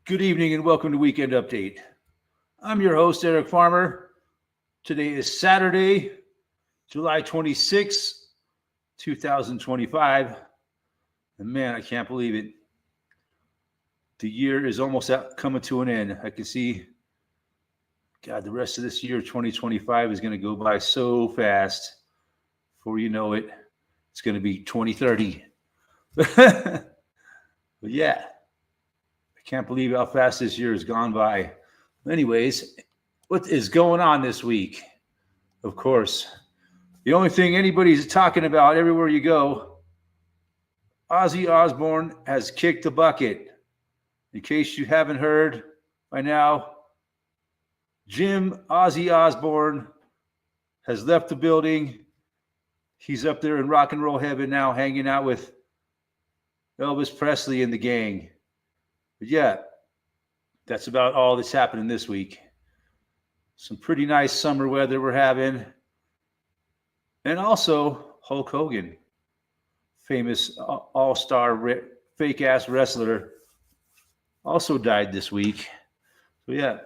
Good evening and welcome to Weekend Update. I'm your host, Eric Farmer. Today is Saturday, July 26, 2025. And man, I can't believe it. The year is almost coming to an end. I can see, God, the rest of this year, 2025, is going to go by so fast. Before you know it, it's going to be 2030. But yeah. Can't believe how fast this year has gone by. Anyways, what is going on this week? Of course, the only thing anybody's talking about everywhere you go, Ozzy Osbourne has kicked the bucket. In case you haven't heard by now, Ozzy Osbourne has left the building. He's up there in rock and roll heaven now, hanging out with Elvis Presley and the gang. But yeah, that's about all that's happening this week. Some pretty nice summer weather we're having. And also Hulk Hogan, famous all-star fake-ass wrestler, also died this week. So yeah,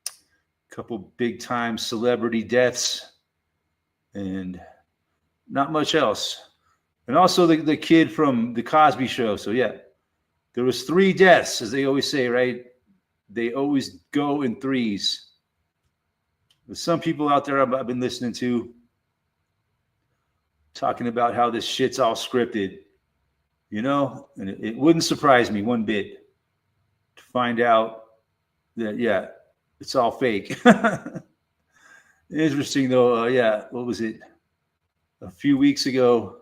a couple big-time celebrity deaths and not much else. And also the kid from The Cosby Show. So yeah. There was 3 deaths, as they always say, right? They always go in threes. There's some people out there I've been listening to talking about how this shit's all scripted, you know? And it wouldn't surprise me one bit to find out that, yeah, it's all fake. Interesting, though. What was it? A few weeks ago,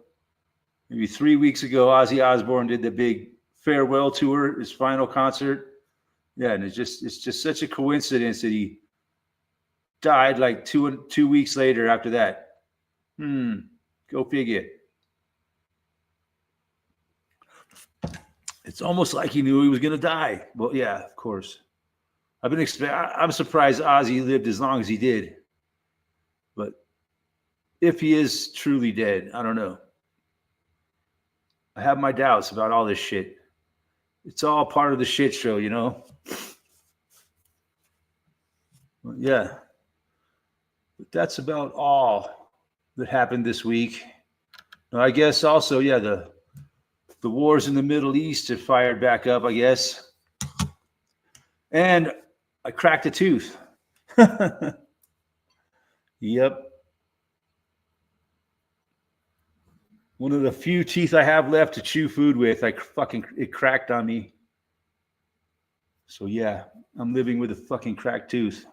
maybe 3 weeks ago, Ozzy Osbourne did the big farewell tour, his final concert. Yeah, and it's just such a coincidence that he died like two weeks later after that. Go figure. It's almost like he knew he was gonna die. Well, yeah, of course. I'm surprised Ozzy lived as long as he did. But if he is truly dead, I don't know. I have my doubts about all this shit. It's all part of the shit show, you know? Well, yeah. But that's about all that happened this week. I guess also, yeah, the wars in the Middle East have fired back up, I guess. And I cracked a tooth. Yep. One of the few teeth I have left to chew food with, it cracked on me. So yeah, I'm living with a fucking cracked tooth.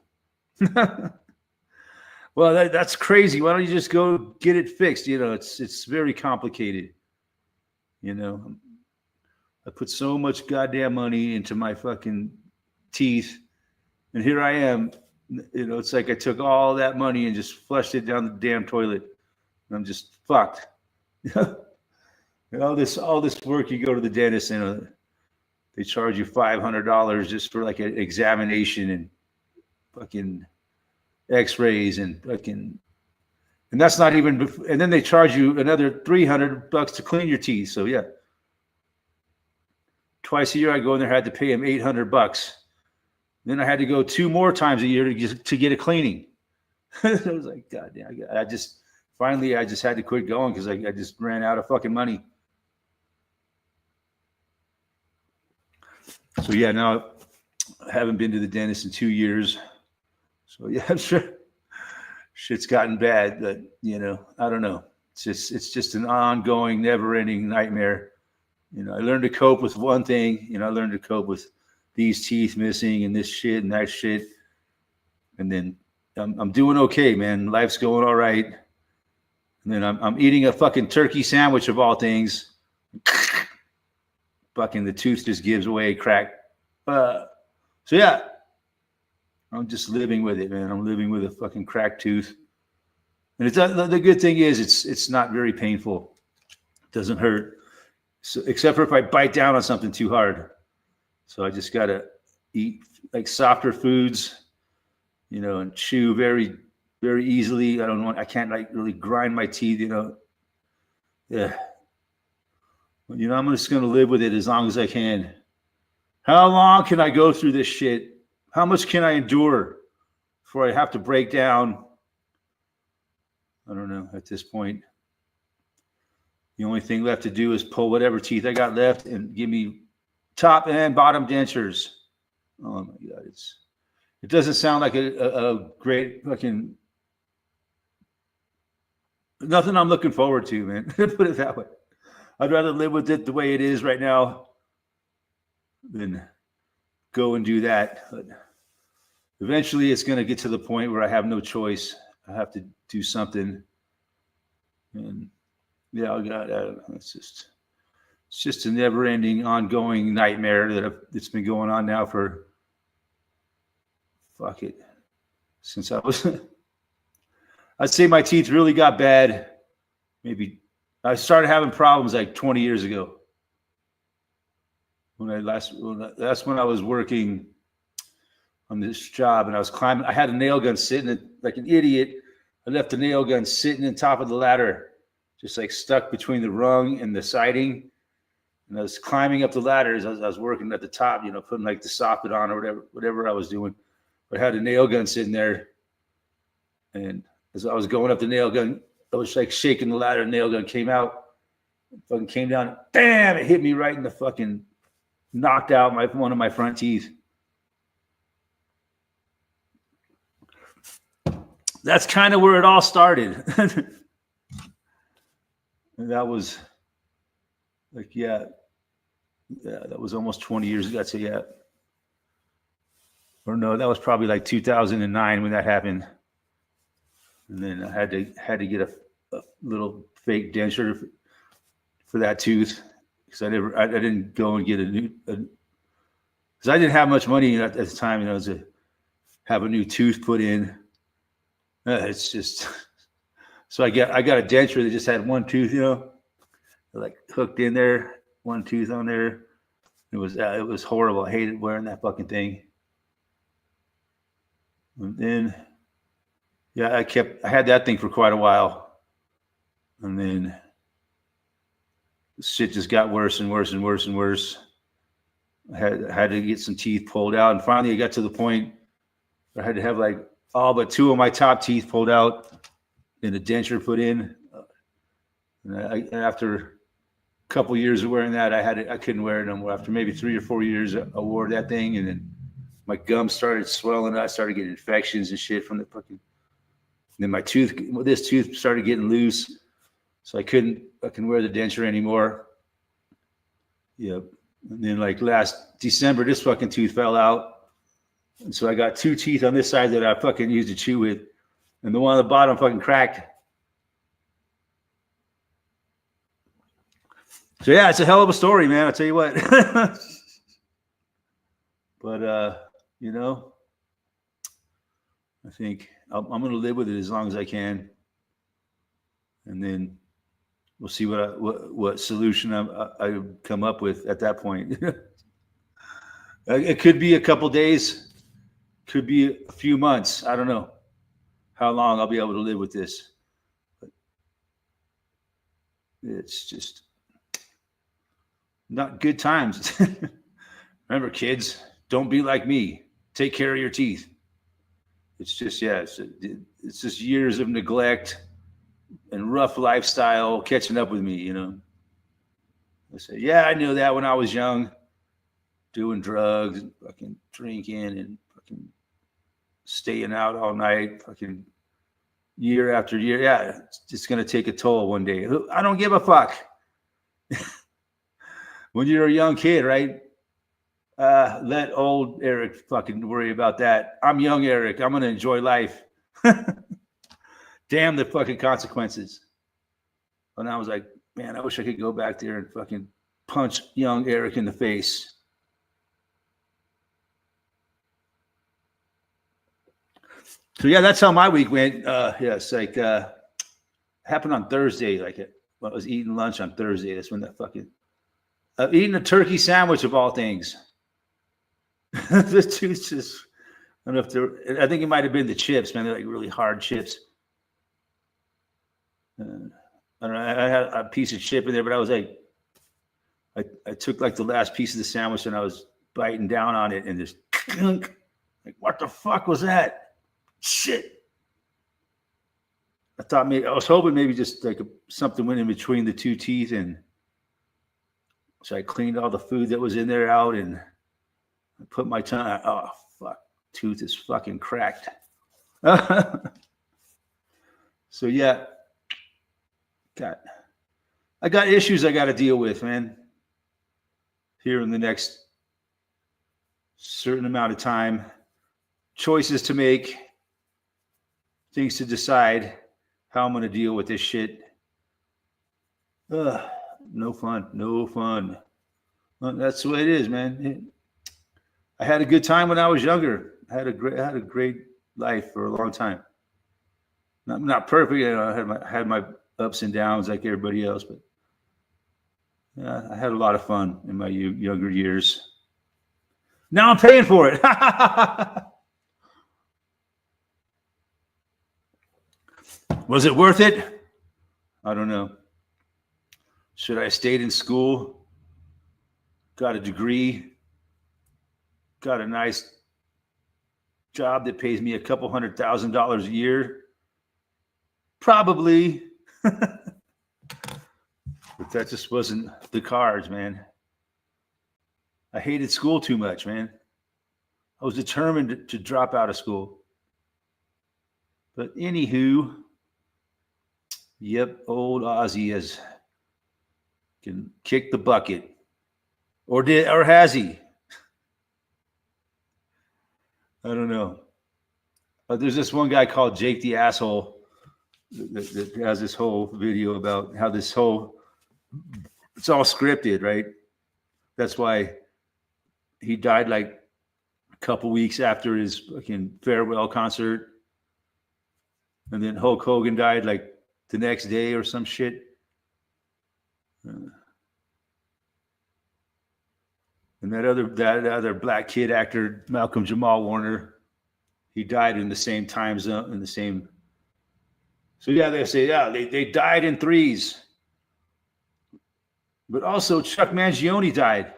Well, that's crazy. Why don't you just go get it fixed? You know, it's very complicated. You know, I put so much goddamn money into my fucking teeth, and here I am. You know, it's like I took all that money and just flushed it down the damn toilet. And I'm just fucked. And all this work, you go to the dentist and they charge you $500 just for like an examination and fucking x-rays and that's not even, and then they charge you another $300 to clean your teeth. So yeah, twice a year I go in there, had to pay him $800. Then I had to go 2 more times a year to get a cleaning. I was like, God damn, Finally, I just had to quit going because I just ran out of fucking money. So yeah, now I haven't been to the dentist in 2 years. So yeah, I'm sure shit's gotten bad, but you know, I don't know. It's just an ongoing, never-ending nightmare. You know, I learned to cope with one thing. You know, I learned to cope with these teeth missing and this shit and that shit, and then I'm doing okay, man. Life's going all right. And then I'm eating a fucking turkey sandwich of all things. Fucking the tooth just gives away, crack. So yeah, I'm just living with it, man. I'm living with a fucking cracked tooth. And the good thing is it's not very painful. It doesn't hurt, so, except for if I bite down on something too hard. So I just gotta eat like softer foods, you know, and chew very, very easily. I can't like really grind my teeth, you know. Yeah. You know, I'm just gonna live with it as long as I can. How long can I go through this shit? How much can I endure before I have to break down? I don't know at this point. The only thing left to do is pull whatever teeth I got left and give me top and bottom dentures. Oh my God. It doesn't sound like a great fucking, nothing I'm looking forward to, man. Put it that way. I'd rather live with it the way it is right now than go and do that. But eventually it's going to get to the point where I have no choice. I have to do something. And yeah, I don't know. It's just a never-ending, ongoing nightmare that's been going on now for, fuck it, since I was, I'd say my teeth really got bad. Maybe I started having problems like 20 years ago. That's when I was working on this job and I was climbing. I had a nail gun sitting like an idiot. I left the nail gun sitting on top of the ladder, just like stuck between the rung and the siding. And I was climbing up the ladders as I was working at the top, putting like the soffit on or whatever I was doing. But I had a nail gun sitting there. And as I was going up the nail gun, I was like shaking the ladder. The nail gun came out, fucking came down. Bam! It hit me right in the fucking, knocked out one of my front teeth. That's kind of where it all started. And that was like, that was almost 20 years ago. So yeah. Or no, that was probably like 2009 when that happened. And then I had to get a little fake denture for that tooth because I didn't go and get a new, because I didn't have much money at the time, to have a new tooth put in. It's just, so I got a denture that just had one tooth, like hooked in there, one tooth on there. It was horrible. I hated wearing that fucking thing. And then, I had that thing for quite a while. And then shit just got worse and worse and worse and worse. I had to get some teeth pulled out. And finally I got to the point where I had to have like all but two of my top teeth pulled out and a denture put in. And after a couple of years of wearing that, I couldn't wear it no more. After maybe 3 or 4 years, I wore that thing, and then my gums started swelling. I started getting infections and shit from the fucking. And then this tooth started getting loose, so I couldn't fucking wear the denture anymore. Yep. And then like last December, this fucking tooth fell out. And so I got two teeth on this side that I fucking used to chew with. And the one on the bottom fucking cracked. So yeah, it's a hell of a story, man. I'll tell you what. But, I think I'm going to live with it as long as I can. And then we'll see what solution I come up with at that point. It could be a couple days, could be a few months. I don't know how long I'll be able to live with this. But it's just not good times. Remember, kids, don't be like me. Take care of your teeth. It's just, it's just years of neglect and rough lifestyle catching up with me, I say, I knew that when I was young, doing drugs and fucking drinking and fucking staying out all night, fucking year after year. Yeah, it's going to take a toll one day. I don't give a fuck. When you're a young kid, right? Let old Eric fucking worry about that. I'm young Eric. I'm going to enjoy life. Damn the fucking consequences. And I was like, man, I wish I could go back there and fucking punch young Eric in the face. So yeah, that's how my week went. It's like happened on Thursday. Like I was eating lunch on Thursday. That's when that fucking eating a turkey sandwich of all things. The tooth just, I don't know if they're, I think it might have been the chips, man. They're like really hard chips. I don't know. I had a piece of chip in there, but I was like, I took like the last piece of the sandwich and I was biting down on it and just like, what the fuck was that? Shit. I was hoping maybe just like something went in between the two teeth, and so I cleaned all the food that was in there out and I put my tongue out. Oh fuck, tooth is fucking cracked. So yeah, I got issues I got to deal with, man. Here in the next certain amount of time, choices to make, things to decide how I'm going to deal with this shit. No fun. Well, that's the way it is, man. I had a good time when I was younger. I had a great life for a long time. Not perfect, you know. I had my ups and downs like everybody else, but yeah, I had a lot of fun in my younger years. Now I'm paying for it. Was it worth it? I don't know. Should I have stayed in school? Got a degree? Got a nice job that pays me a couple $100,000 a year? Probably. But that just wasn't the cards, man. I hated school too much, man. I was determined to drop out of school. But anywho, yep, old Ozzy can kick the bucket. Or has he? I don't know. But there's this one guy called Jake the Asshole that has this whole video about how it's all scripted, right? That's why he died like a couple weeks after his fucking farewell concert. And then Hulk Hogan died like the next day or some shit. And that other black kid actor, Malcolm Jamal Warner, he died in the same time zone, in the same. So yeah, they say, yeah, they died in threes. But also Chuck Mangione died.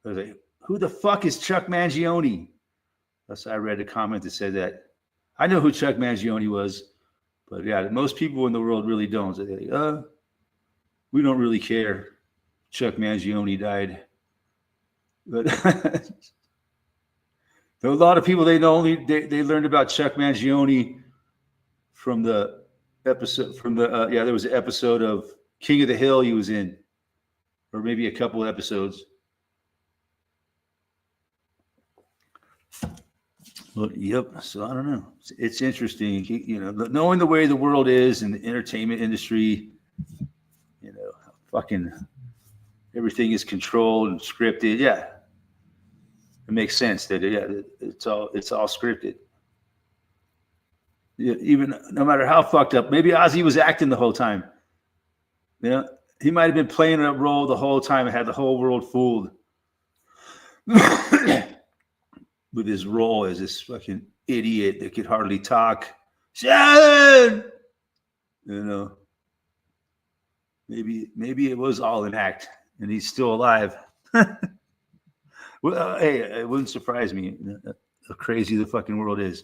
I was like, who the fuck is Chuck Mangione? That's I read a comment that said that. I know who Chuck Mangione was, but yeah, most people in the world really don't. So they're like, we don't really care. Chuck Mangione died. But there are a lot of people they learned about Chuck Mangione from the episode there was an episode of King of the Hill he was in, or maybe a couple of episodes. Well, yep. So I don't know. It's interesting, you know, knowing the way the world is in the entertainment industry. You know, fucking everything is controlled and scripted. Yeah, it makes sense that it's all scripted. Yeah, even no matter how fucked up, maybe Ozzy was acting the whole time. You know, he might have been playing a role the whole time and had the whole world fooled with his role as this fucking idiot that could hardly talk. Shannon! You know, maybe it was all an act and he's still alive. Well, hey, it wouldn't surprise me how crazy the fucking world is.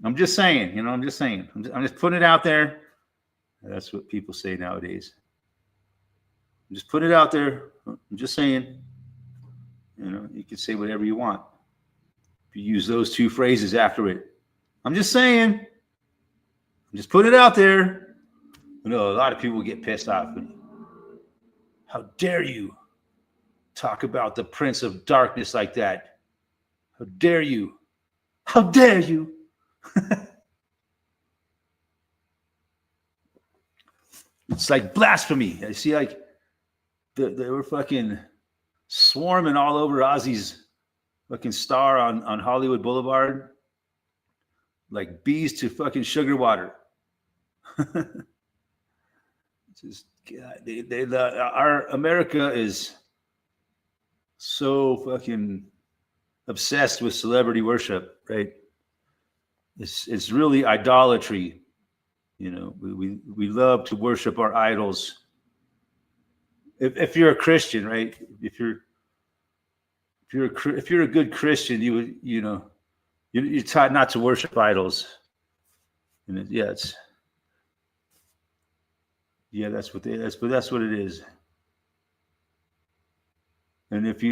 I'm just saying, you know, I'm just putting it out there. That's what people say nowadays. I'm just putting it out there. I'm just saying, you know, you can say whatever you want. If you use those two phrases after it. I'm just saying. I'm just putting it out there. You know, a lot of people get pissed off. How dare you talk about the Prince of Darkness like that? How dare you? How dare you? It's like blasphemy. I see like they were fucking swarming all over Ozzy's fucking star on Hollywood Boulevard like bees to fucking sugar water. Just God, our America is so fucking obsessed with celebrity worship, right? It's really idolatry. You know, we love to worship our idols. If you're a Christian, right? If you're if you're a good Christian, you would, you're taught not to worship idols. And that's what it is. And if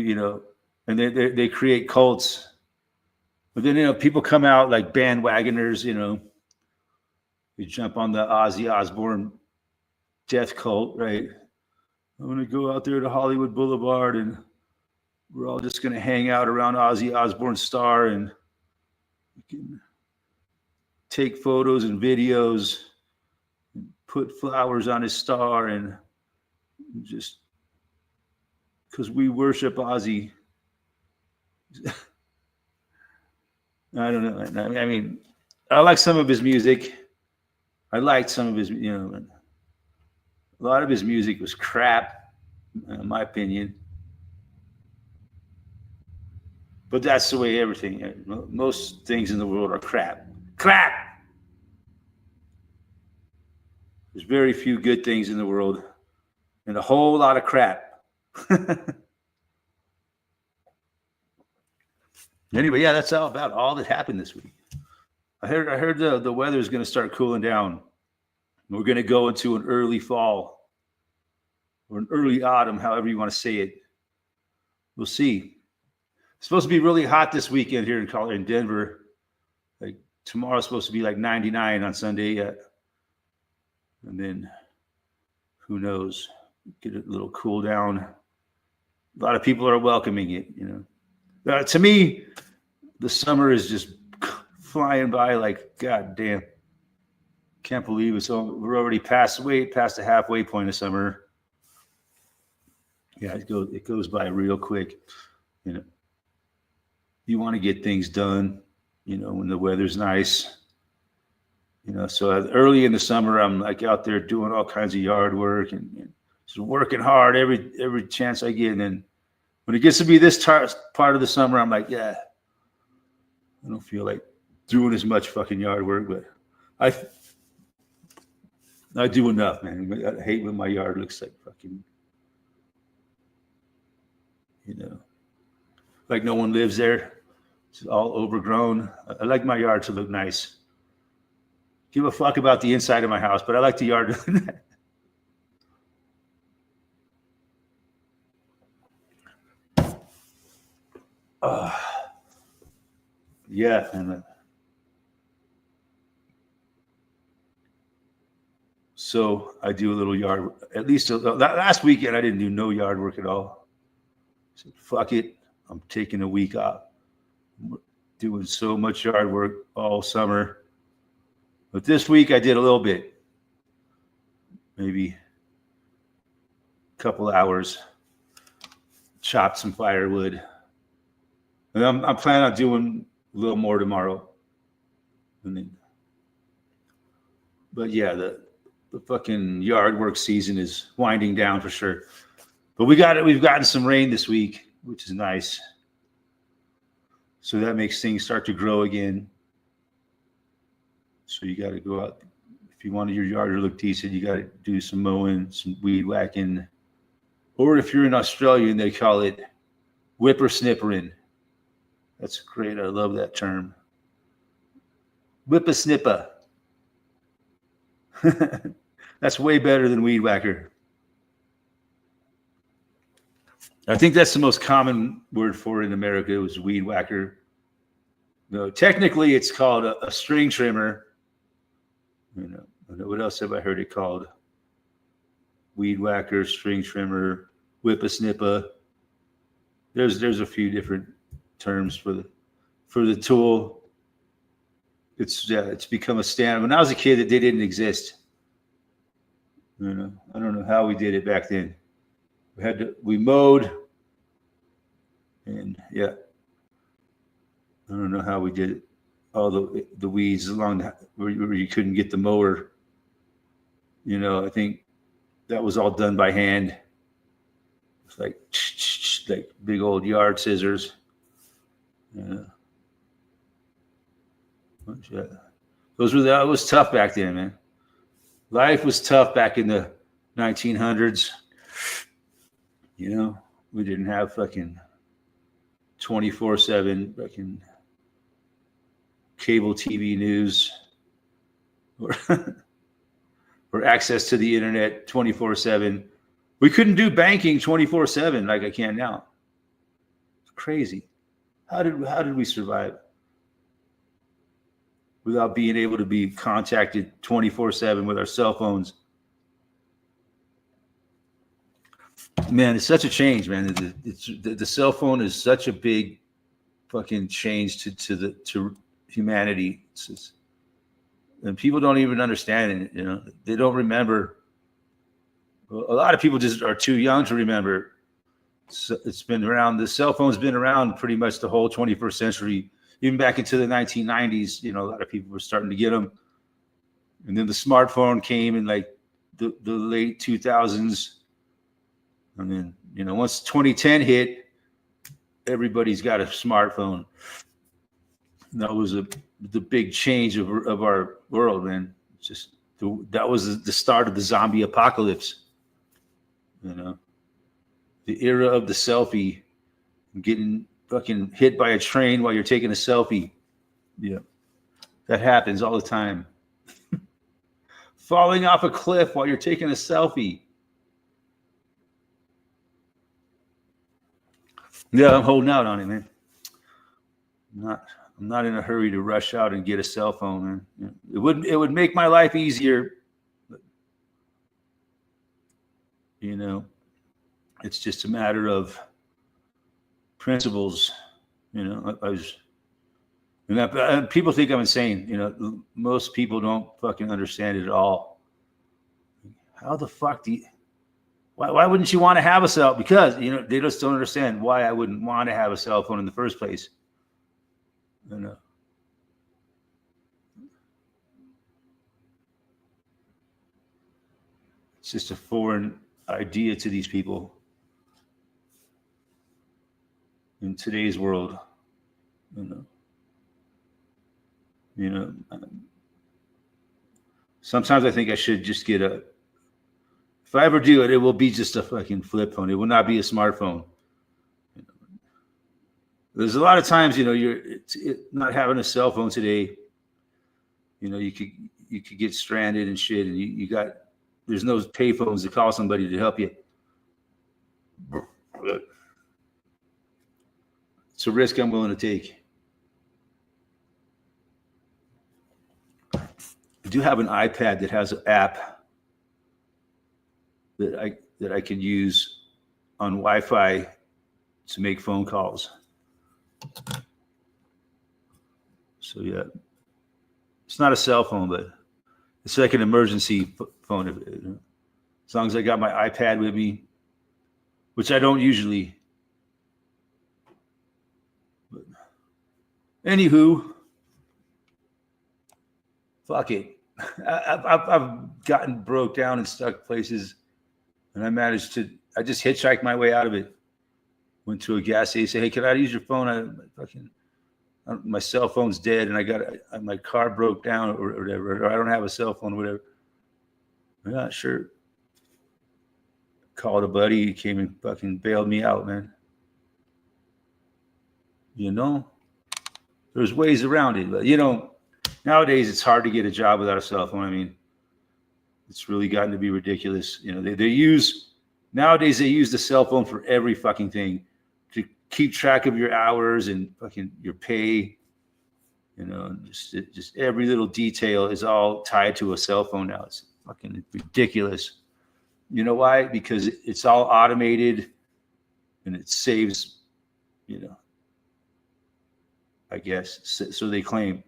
and they create cults, but then people come out like bandwagoners. You jump on the Ozzy Osbourne death cult, right? I'm gonna go out there to Hollywood Boulevard, and we're all just gonna hang out around Ozzy Osbourne's star, and we can take photos and videos, and put flowers on his star, and just because we worship Ozzy. I don't know. I mean, I like some of his music. I liked some of his, a lot of his music was crap, in my opinion. But that's the way everything, most things in the world are crap. Crap! There's very few good things in the world and a whole lot of crap. Anyway, that's all about all that happened this week. I heard the weather is going to start cooling down. We're going to go into an early fall or an early autumn, however you want to say it. We'll see. It's supposed to be really hot this weekend here in Denver. Like tomorrow's supposed to be like 99 on Sunday, and then who knows? Get a little cool down. A lot of people are welcoming it. To me, the summer is just flying by like, God damn. Can't believe it. So we're already past the halfway point of summer. Yeah, it goes by real quick. You want to get things done, when the weather's nice. So early in the summer, I'm like out there doing all kinds of yard work and just working hard every chance I get. And then when it gets to be this part of the summer, I'm like, I don't feel like doing as much fucking yard work, but I do enough, man. I hate when my yard looks like fucking, like no one lives there. It's all overgrown. I like my yard to look nice. Give a fuck about the inside of my house, but I like the yard. And so I do a little yard. At least last weekend, I didn't do no yard work at all. I said, fuck it. I'm taking a week off. I'm doing so much yard work all summer. But this week I did a little bit. Maybe a couple hours. Chopped some firewood. And I'm planning on doing a little more tomorrow. But the fucking yard work season is winding down for sure. But we've gotten some rain this week, which is nice. So that makes things start to grow again. So you got to go out. If you want your yard to look decent, you got to do some mowing, some weed whacking. Or if you're in Australia, they call it whippersnippering. That's great. I love that term. Whippersnipper. That's way better than weed whacker. I think that's the most common word for it in America. It was weed whacker. No, technically it's called a string trimmer. What else have I heard it called? Weed whacker, string trimmer, whippersnipper. There's a few different terms for the tool. It's become a standard. When I was a kid, they didn't exist. I don't know how we did it back then. We mowed, and I don't know how we did it. All the weeds along where you couldn't get the mower. I think that was all done by hand. It's like big old yard scissors. That was tough back then, man. Life was tough back in the 1900s. We didn't have fucking 24/7 fucking cable TV news or, or access to the internet 24/7. We couldn't do banking 24/7 like I can now. It's crazy. How did we survive without being able to be contacted 24/7 with our cell phones? Man, it's such a change, man. The cell phone is such a big fucking change to humanity. And people don't even understand it. You know, they don't remember. A lot of people just are too young to remember. So it's been around. The cell phone's been around pretty much the whole 21st century, even back into the 1990s. You know, a lot of people were starting to get them, and then the smartphone came in like the late 2000s. And then, you know, once 2010 hit, everybody's got a smartphone. And that was the big change of our world, man. Just that was the start of the zombie apocalypse. You know, the era of the selfie, getting fucking hit by a train while you're taking a selfie. Yeah, that happens all the time. Falling off a cliff while you're taking a selfie. Yeah, I'm holding out on it, man. I'm not in a hurry to rush out and get a cell phone, man. You know, it would make my life easier. But, you know, it's just a matter of principles. You know, people think I'm insane. You know, most people don't fucking understand it at all. How the fuck do you? Why wouldn't you want to have a cell? Because, you know, they just don't understand why I wouldn't want to have a cell phone in the first place. You know. It's just a foreign idea to these people in today's world. You know, sometimes I think I should just get if I ever do it, it will be just a fucking flip phone. It will not be a smartphone. There's a lot of times, you know, not having a cell phone today. You know, you could get stranded and shit, and there's no pay phones to call somebody to help you. It's a risk I'm willing to take. I do have an iPad that has an app that I can use on Wi-Fi to make phone calls. So yeah, it's not a cell phone, but it's like an emergency phone. As long as I got my iPad with me, which I don't usually. But anywho, fuck it. I've gotten broke down and stuck places, and I just hitchhiked my way out of it. Went to a gas station, said, hey, can I use your phone? My cell phone's dead, and my car broke down or whatever, or I don't have a cell phone or whatever. I'm not sure. Called a buddy, he came and fucking bailed me out, man. You know, there's ways around it, but you know, nowadays it's hard to get a job without a cell phone. I mean, it's really gotten to be ridiculous. You know, nowadays they use the cell phone for every fucking thing, to keep track of your hours and fucking your pay. You know, just every little detail is all tied to a cell phone now. It's fucking ridiculous. You know why? Because it's all automated, and it saves, you know, I guess, so they claim,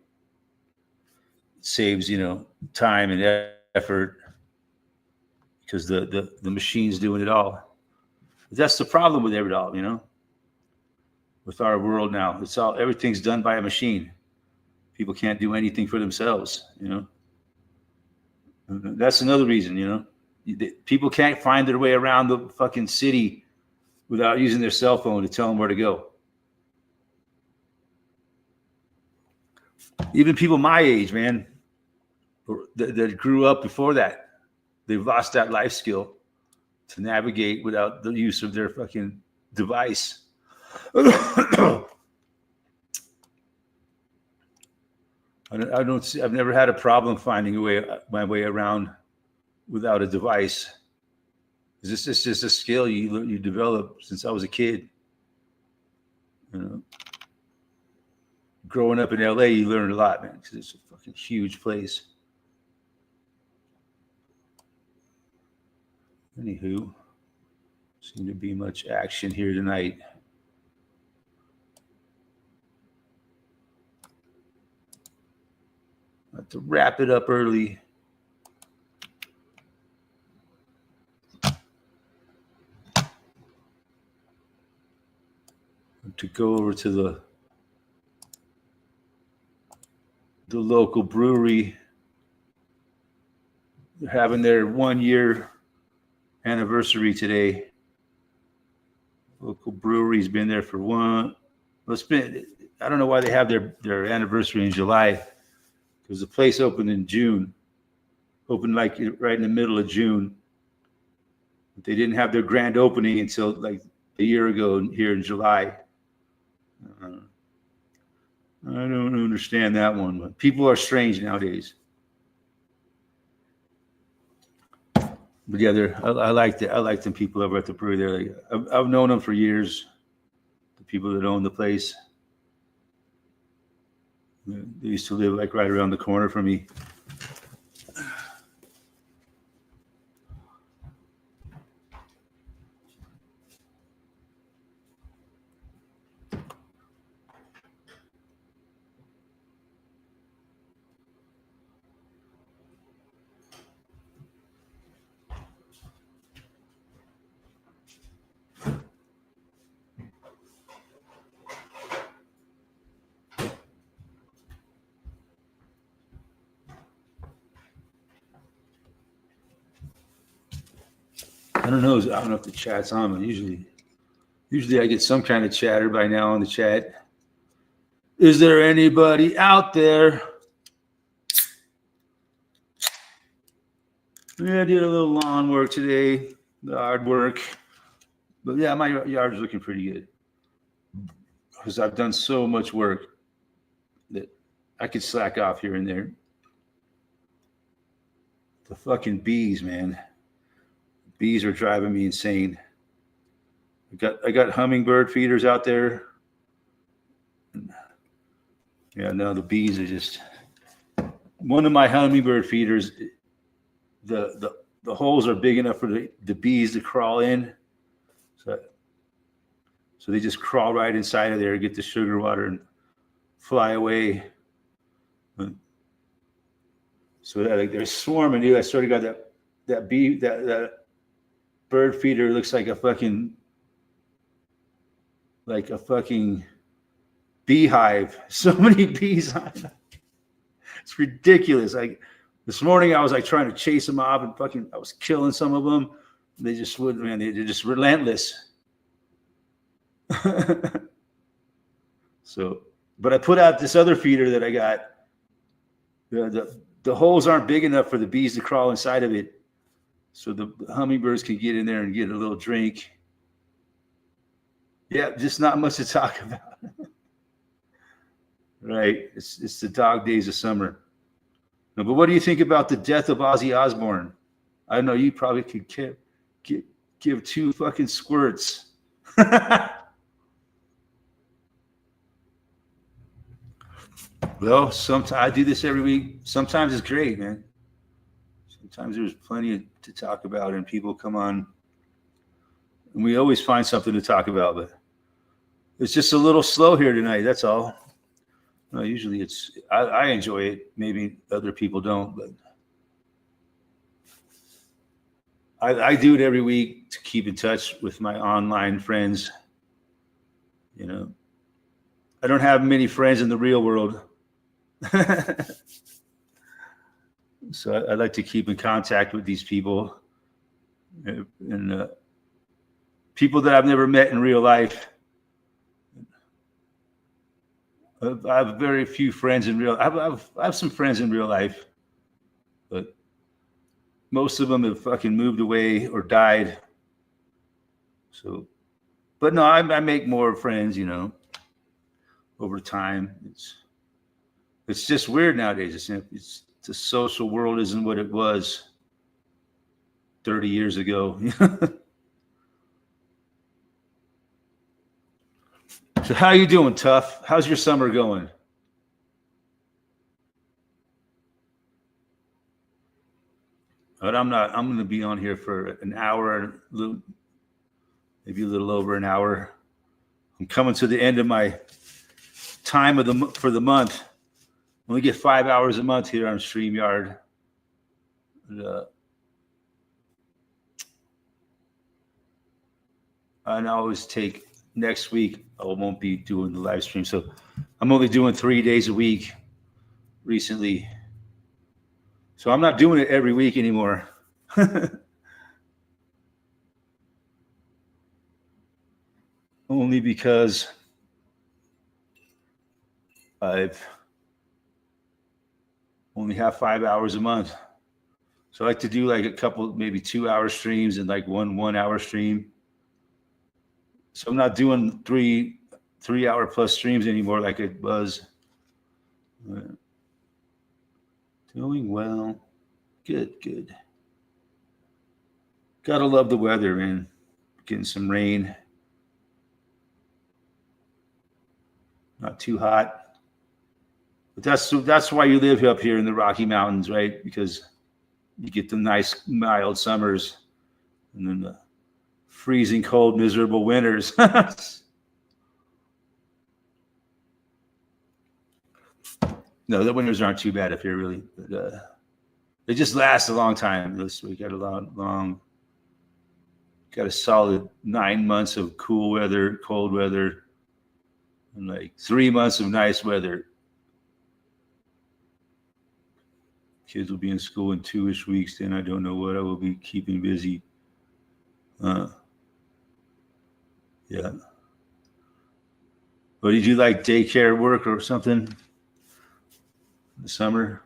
it saves, you know, time and effort, because the machine's doing it all. But that's the problem with it all, you know, with our world now. Everything's done by a machine. People can't do anything for themselves, you know. That's another reason, you know. People can't find their way around the fucking city without using their cell phone to tell them where to go. Even people my age, man, that grew up before that, they've lost that life skill to navigate without the use of their fucking device. I don't see, I've never had a problem finding my way around without a device. It's just a skill you develop since I was a kid. You know, growing up in LA, you learn a lot, man, because it's a fucking huge place. Anywho, seem to be much action here tonight. Have to wrap it up early. To go over to the local brewery. They're having their 1-year anniversary today. Local brewery's been there for one. Well, I don't know why they have their anniversary in July, because the place opened in June. Opened like right in the middle of June. But they didn't have their grand opening until like a year ago here in July. I don't understand that one, but people are strange nowadays. But yeah, I like them people over at the brewery. They're like, I've known them for years. The people that own the place. They used to live like right around the corner from me. I don't know if the chat's on, but usually I get some kind of chatter by now in the chat. Is there anybody out there? Yeah, I did a little lawn work today, yard work. But yeah, my yard's looking pretty good. Because I've done so much work that I could slack off here and there. The fucking bees, man. Bees are driving me insane. I got hummingbird feeders out there. Yeah, no, the bees are just. One of my hummingbird feeders, the holes are big enough for the bees to crawl in. So they just crawl right inside of there, get the sugar water, and fly away. So they're swarming, dude. I sort of got that bee that bird feeder looks like a fucking beehive. So many bees on it. It's ridiculous. Like this morning, I was like trying to chase them off, and I was killing some of them. They just wouldn't, man. They're just relentless. So, but I put out this other feeder that I got. The holes aren't big enough for the bees to crawl inside of it, so the hummingbirds can get in there and get a little drink. Yeah, just not much to talk about. Right, it's the dog days of summer. No, but what do you think about the death of Ozzy Osbourne? I know you probably could give two fucking squirts. Well, sometimes I do this every week. Sometimes it's great, man. Sometimes there's plenty to talk about, and people come on, and we always find something to talk about. But it's just a little slow here tonight. That's all. No, usually I enjoy it. Maybe other people don't, but I do it every week to keep in touch with my online friends. You know, I don't have many friends in the real world. So I like to keep in contact with these people and people that I've never met in real life. I have very few friends in real. I have some friends in real life, but most of them have fucking moved away or died. So, But no, I make more friends, over time. It's just weird nowadays. It's the social world isn't what it was 30 years ago. So how you doing, Tough? How's your summer going? But I'm going to be on here for an hour, maybe a little over an hour. I'm coming to the end of my time for the month. I only get 5 hours a month here on StreamYard. And I always take next week. I won't be doing the live stream, so I'm only doing 3 days a week recently. So I'm not doing it every week anymore. Only because I've only have 5 hours a month. So I like to do like a couple, maybe 2 hour streams and like one hour stream. So I'm not doing 3 hour plus streams anymore like it was. Doing well. Good. Gotta love the weather, man. Getting some rain. Not too hot. But that's why you live up here in the Rocky Mountains, right? Because you get the nice mild summers and then the freezing cold, miserable winters. No, the winters aren't too bad up here, really. But they just last a long time. We got got a solid 9 months of cool weather, cold weather, and like 3 months of nice weather. Kids will be in school in 2-ish weeks. Then I don't know what I will be keeping busy. Yeah. But did you like daycare work or something in the summer?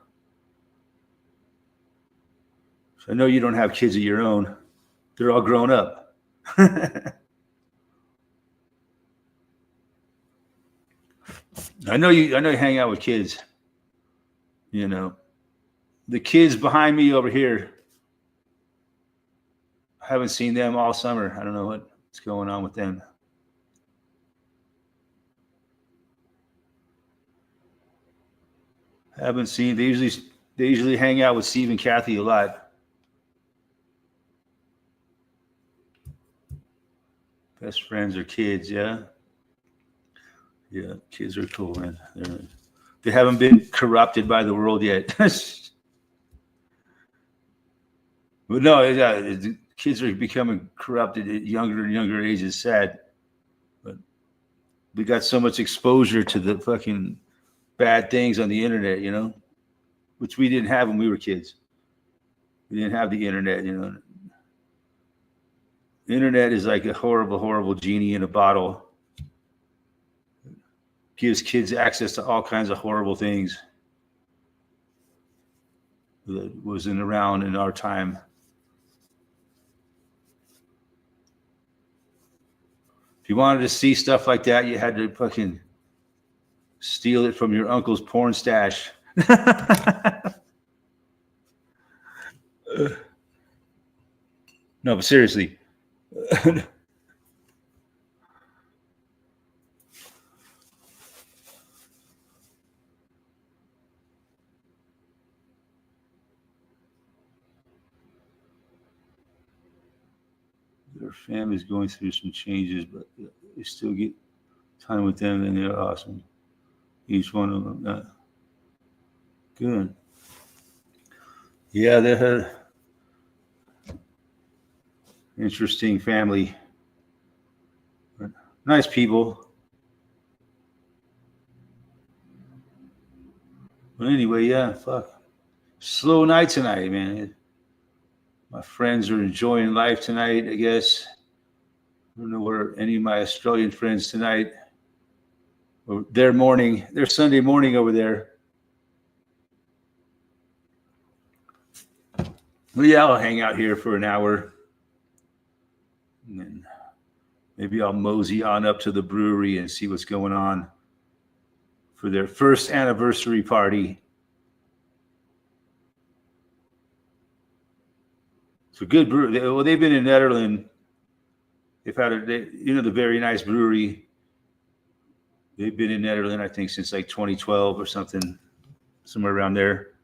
So I know you don't have kids of your own. They're all grown up. I know you hang out with kids. The kids behind me over here, I haven't seen them all summer. I don't know what's going on with them. Haven't seen. They usually hang out with Steve and Kathy a lot. Best friends are kids, yeah. Yeah, kids are cool, man. They haven't been corrupted by the world yet. But no, kids are becoming corrupted at younger and younger ages. Sad, but we got so much exposure to the fucking bad things on the internet, which we didn't have when we were kids. We didn't have the internet, The internet is like a horrible, horrible genie in a bottle. Gives kids access to all kinds of horrible things that wasn't around in our time. If you wanted to see stuff like that, you had to fucking steal it from your uncle's porn stash. No, but seriously. Their family's going through some changes, but they still get time with them, and they're awesome. Each one of them. Good. Yeah, they're interesting family. Nice people. But anyway, yeah, fuck. Slow night tonight, man. My friends are enjoying life tonight, I guess. I don't know where any of my Australian friends tonight. Their Sunday morning over there. Well, yeah, I'll hang out here for an hour. And then maybe I'll mosey on up to the brewery and see what's going on for their first anniversary party. It's a good brewery. Well, they've been in Netherlands. They've had the very nice brewery. They've been in Netherlands, I think, since like 2012 or something, somewhere around there.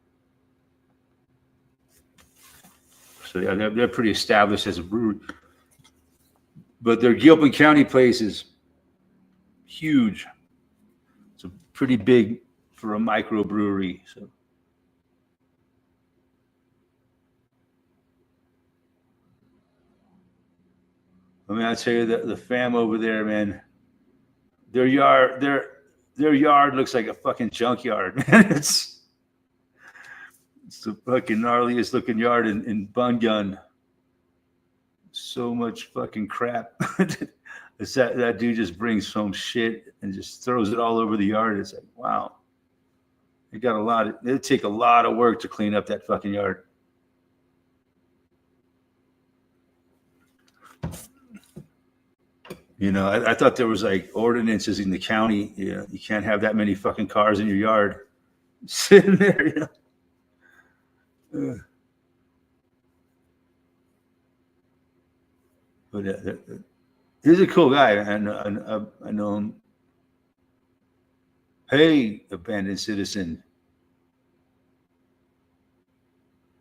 So yeah, they're pretty established as a brewery. But their Gilpin County place is huge. It's a pretty big for a microbrewery. So. I mean, I tell you that the fam over there, man, their yard looks like a fucking junkyard, man. It's the fucking gnarliest looking yard in Bun Gun. So much fucking crap. It's that dude just brings some shit and just throws it all over the yard. It's like, wow. It'd take a lot of work to clean up that fucking yard. You know, I thought there was like ordinances in the county. You know, you can't have that many fucking cars in your yard sitting there. You know? But he's a cool guy, and I know him. Hey, abandoned citizen.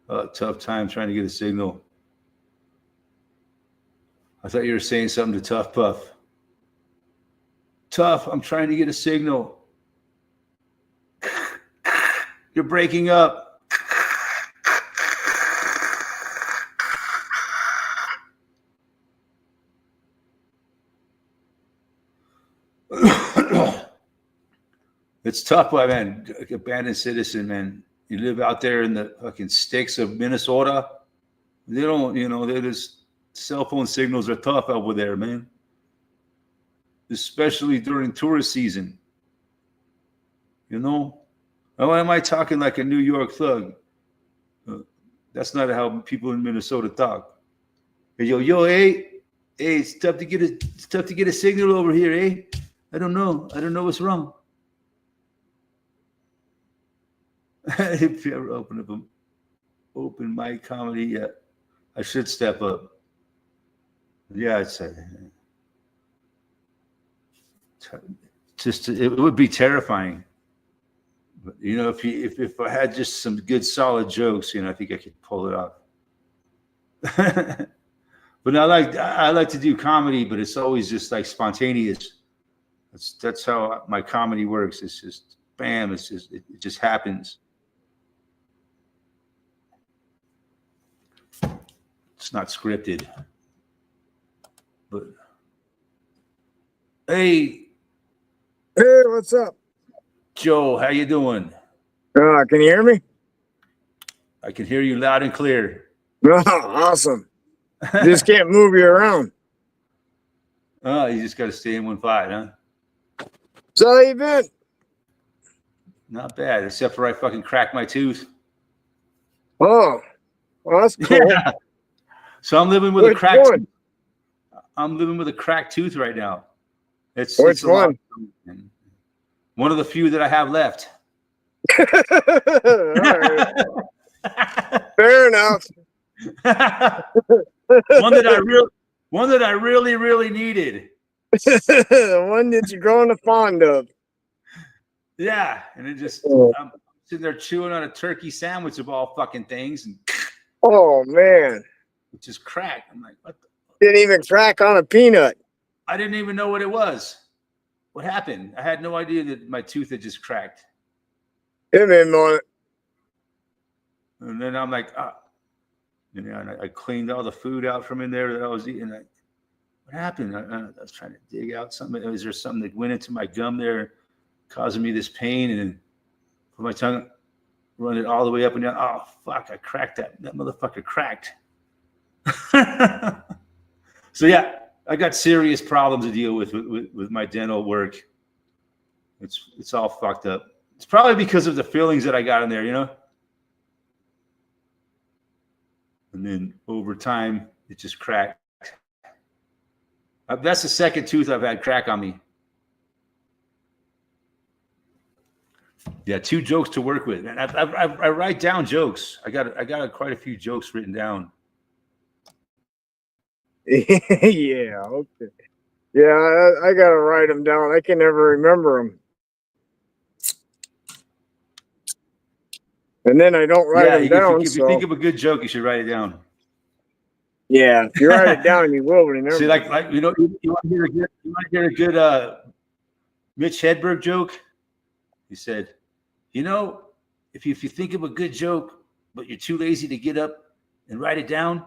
Tough time trying to get a signal. I thought you were saying something to Tough Puff. Tough, I'm trying to get a signal. You're breaking up. It's tough, man. Abandoned citizen, man. You live out there in the fucking sticks of Minnesota. They don't, they just cell phone signals are tough over there, man. Especially during tourist season. You know? Why am I talking like a New York thug? That's not how people in Minnesota talk. Hey, hey, it's tough to get a signal over here, eh? I don't know what's wrong. If you ever open mic comedy, yeah, I should step up. Yeah, it would be terrifying. But if I had just some good solid jokes, I think I could pull it off. But I like to do comedy, but it's always just like spontaneous. That's how my comedy works. It's just bam. It just happens. It's not scripted. But hey, what's up, Joe? How you doing? Can you hear me? I can hear you loud and clear. Awesome. Just can't move you around. Oh, you just got to stay in one spot, huh? So how you been? Not bad, except for I fucking cracked my tooth. Oh, well, that's cool. Yeah. So I'm living with Which a cracked. one? I'm living with a cracked tooth right now. Which it's one? One of the few that I have left. Right. Fair enough. One that I really, really needed. The one that you're growing fond of. Yeah, and it just I'm sitting there chewing on a turkey sandwich of all fucking things, and Oh man, it just cracked. I'm like, what? Didn't even crack on a peanut. I didn't even know what it was. What happened? I had no idea that my tooth had just cracked. Hit me on it. And then I'm like, and I cleaned all the food out from in there that I was eating. What happened? I was trying to dig out something. Is there something that went into my gum there, causing me this pain? And then put my tongue, run it all the way up and down. Oh fuck! I cracked that. That motherfucker cracked. So yeah, I got serious problems to deal with my dental work. It's all fucked up. It's probably because of the fillings that I got in there, And then over time, it just cracked. That's the second tooth I've had crack on me. Yeah, 2 jokes to work with, and I write down jokes. I got quite a few jokes written down. Yeah, okay. Yeah, I gotta write them down. I can never remember them. And then I don't write them down. If you think of a good joke, you should write it down. Yeah, if you write it down, you will remember. See, like you want to hear a good Mitch Hedberg joke? He said, if you think of a good joke, but you're too lazy to get up and write it down,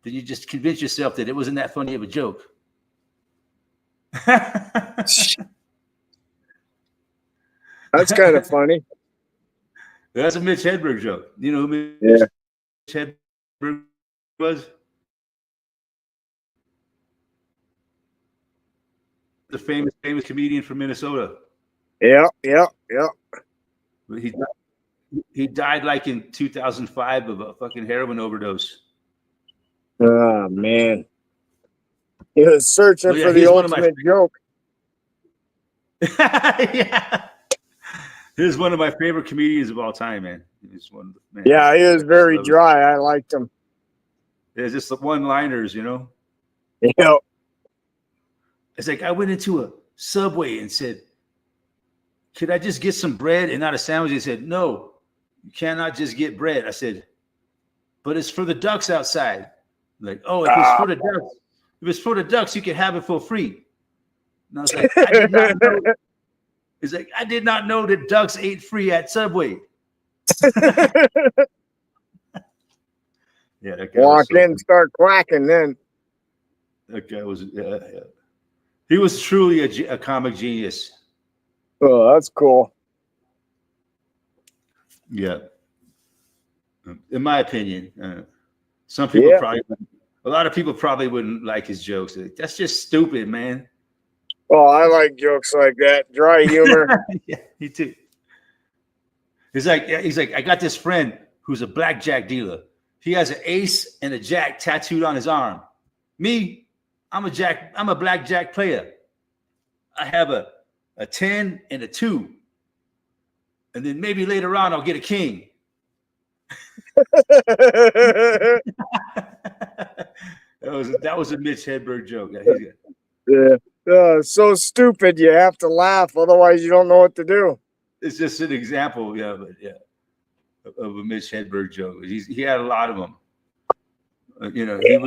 then you just convince yourself that it wasn't that funny of a joke. That's kind of funny. That's a Mitch Hedberg joke. You know who Mitch Hedberg was? The famous comedian from Minnesota. Yeah. He died like in 2005 of a fucking heroin overdose. Oh man, he was searching for the ultimate joke. Yeah, he's one of my favorite comedians of all time, man. He's one. Man, yeah, he was very dry. I liked him. There's just the one-liners, Yeah. It's like I went into a Subway and said, "Could I just get some bread and not a sandwich?" He said, "No, you cannot just get bread." I said, "But it's for the ducks outside." Like, oh, if it's for the ducks, you can have it for free. And I was like, I did not know. It's like, I did not know that ducks ate free at Subway. Yeah, that guy walk in, start quacking. Then that guy was, he was truly a comic genius. Oh, that's cool. Yeah, in my opinion, some people a lot of people probably wouldn't like his jokes. Like, that's just stupid, man. Oh, I like jokes like that, dry humor. Yeah, me too. He's like, I got this friend who's a blackjack dealer. He has an ace and a jack tattooed on his arm. Me, I'm a blackjack player. I have a 10 and a 2. And then maybe later on I'll get a king. that was a Mitch Hedberg joke. Yeah. So stupid you have to laugh, otherwise you don't know what to do. It's just an example, of a Mitch Hedberg joke. He had a lot of them.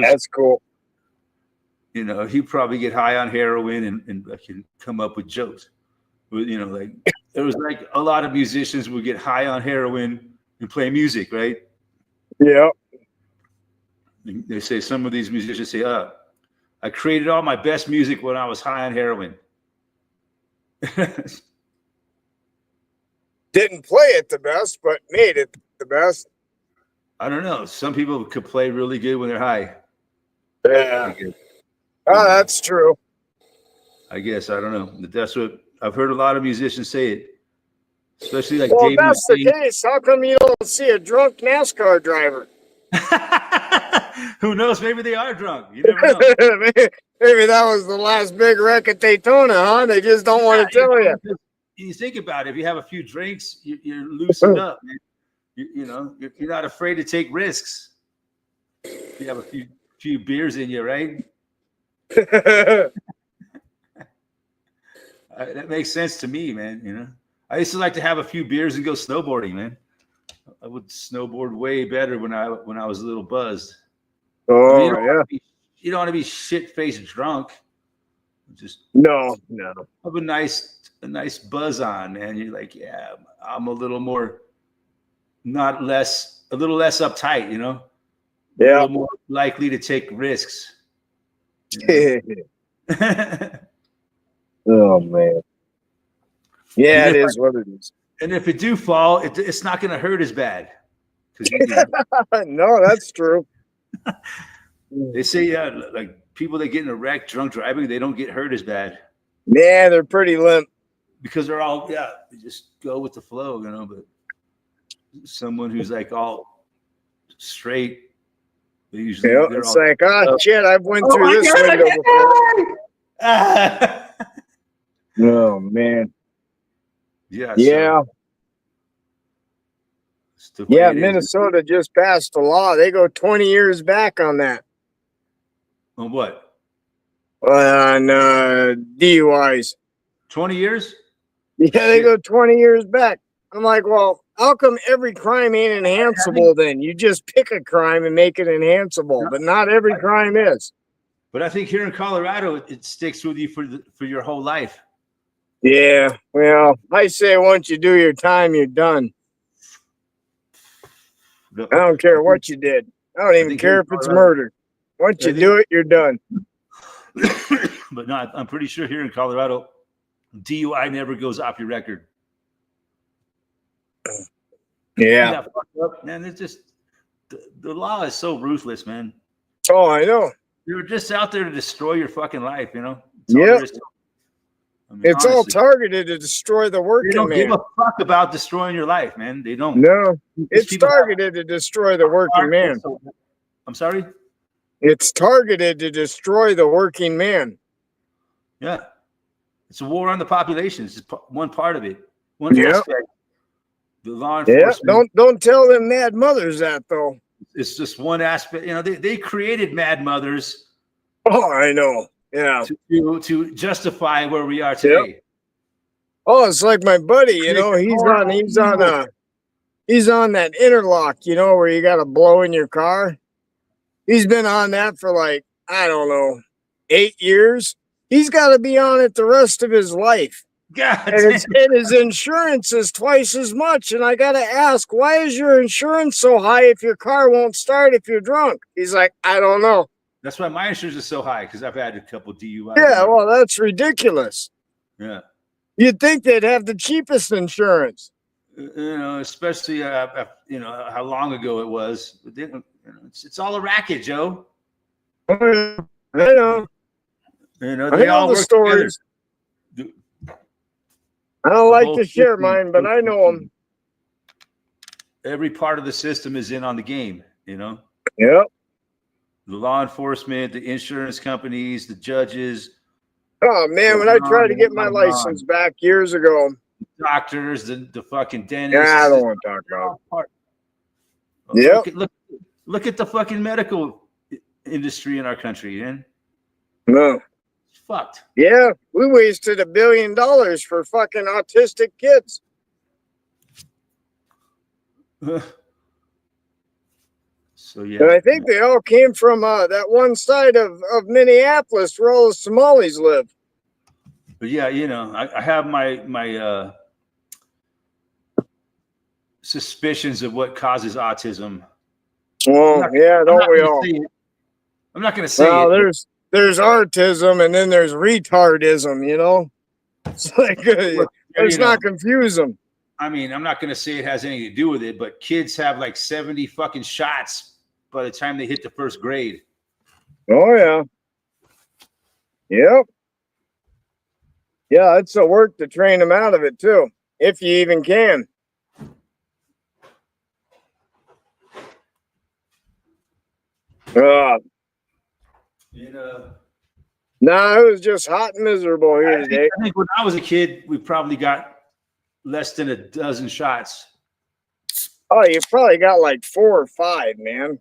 That's cool. He'd probably get high on heroin and can come up with jokes. But, like there was like a lot of musicians would get high on heroin and play music, right? Yeah. They say some of these musicians say, I created all my best music when I was high on heroin. Didn't play it the best, but made it the best. I don't know. Some people could play really good when they're high. Yeah. Oh, that's true. I guess. I don't know. That's what I've heard a lot of musicians say it. Especially like well, Dave if that's the case, how come you don't see a drunk NASCAR driver? Who knows? Maybe they are drunk. You never know. Maybe that was the last big wreck at Daytona, huh? They just don't want to tell you. You think about it. If you have a few drinks, you're loosened up, man. You're not afraid to take risks. You have a few beers in you, right? That makes sense to me, man. I used to like to have a few beers and go snowboarding, man. I would snowboard way better when I was a little buzzed. Oh, you don't want to be shit-faced drunk. Just no. Have a nice buzz on, man. You're like, yeah, I'm a little more, a little less uptight, Yeah. A little more likely to take risks. Oh man. Yeah, it is what it is. And if it do fall, it's not going to hurt as bad. No, that's true. They say, like people that get in a wreck, drunk driving, they don't get hurt as bad. Yeah, they're pretty limp. Because they're all, they just go with the flow, But someone who's like all straight, They usually Yeah, they're it's all. like, oh shit, I've went Oh through my this God, window before. Ah! Oh man. Yeah. So Yeah. it's the way Yeah, it is. Minnesota just passed a law. They go 20 years back on that. On what? On DUIs. 20 years? Yeah, they Shit. go 20 years back. I'm like, well, how come every crime ain't enhanceable then? You just pick a crime and make it enhanceable, but not every crime is. But I think here in Colorado, it sticks with you for your whole life. Yeah, well, I say once you do your time, you're done. I don't care what you did. I don't even think care here if in it's Colorado- murder. Once I you think- do it, you're done. But no, I'm pretty sure here in Colorado, DUI never goes off your record. Yeah. Fucked up, man. It's just the law is so ruthless, man. Oh, I know. You're just out there to destroy your fucking life, you know. That's all Yep. there is to it. I mean, It's all honestly, targeted to destroy the they working don't give man. a fuck about destroying your life, man. They don't. No, These it's people have targeted to destroy the working man. I'm sorry. It's targeted to destroy the working man. Yeah, it's a war on the population. It's just one part of it. One Yeah. aspect. The law Yeah, enforcement. don't tell them mad mothers that though. It's just one aspect. You know, they created mad mothers Oh, I know. Yeah. to justify where we are today. Oh, it's like my buddy. You know, he's on that interlock. You know, where you got to blow in your car. He's been on that for like I don't know, 8 years. He's got to be on it the rest of his life. God And, damn. and his insurance is twice as much. And I got to ask, why is your insurance so high if your car won't start if you're drunk? He's like, I don't know. That's why my insurance is so high because I've had a couple DUIs. Yeah, well, that's ridiculous. Yeah. You'd think they'd have the cheapest insurance. You know, especially you know how long ago it was. But then, you know, it's all a racket, Joe. I know. You know, I they know all the work stories. together. I don't like whole to share system- mine, but I know them. Every part of the system is in on the game. You know, Yep. the law enforcement, the insurance companies, the judges, Oh man, when I tried to get my license back years ago, doctors, the fucking dentists. yeah, I don't want to talk about it. Yep. Yep. Look at the fucking medical industry in our country, man. No. It's fucked. Yeah, we wasted $1 billion for fucking autistic kids. So yeah. And I think they all came from that one side of Minneapolis where all the Somalis live. But yeah, you know, I have my suspicions of what causes autism. Well, yeah, don't we all? I'm not going to say Well, it. there's autism and then there's retardism, you know? It's like, let's not confuse them. I mean, I'm not going to say it has anything to do with it, but kids have like 70 fucking shots by the time they hit the first grade. Oh, yeah. Yep. Yeah, it's a work to train them out of it, too, if you even can. You know, No, it was just hot and miserable here today. I think when I was a kid, we probably got less than a dozen shots. Oh, you probably got like 4 or 5, man.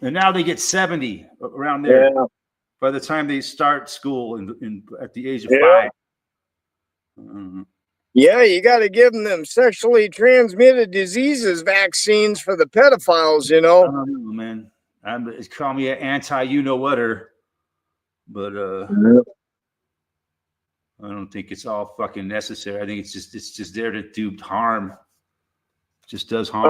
And now they get 70 around there Yeah. by the time they start school at the age of Yeah. 5. Mhm. Yeah, you got to give them sexually transmitted diseases vaccines for the pedophiles, you I know. don't know, man. It's call me an anti-you-know-whatter, but I don't think it's all fucking necessary. I think it's just there to do harm. Just does harm.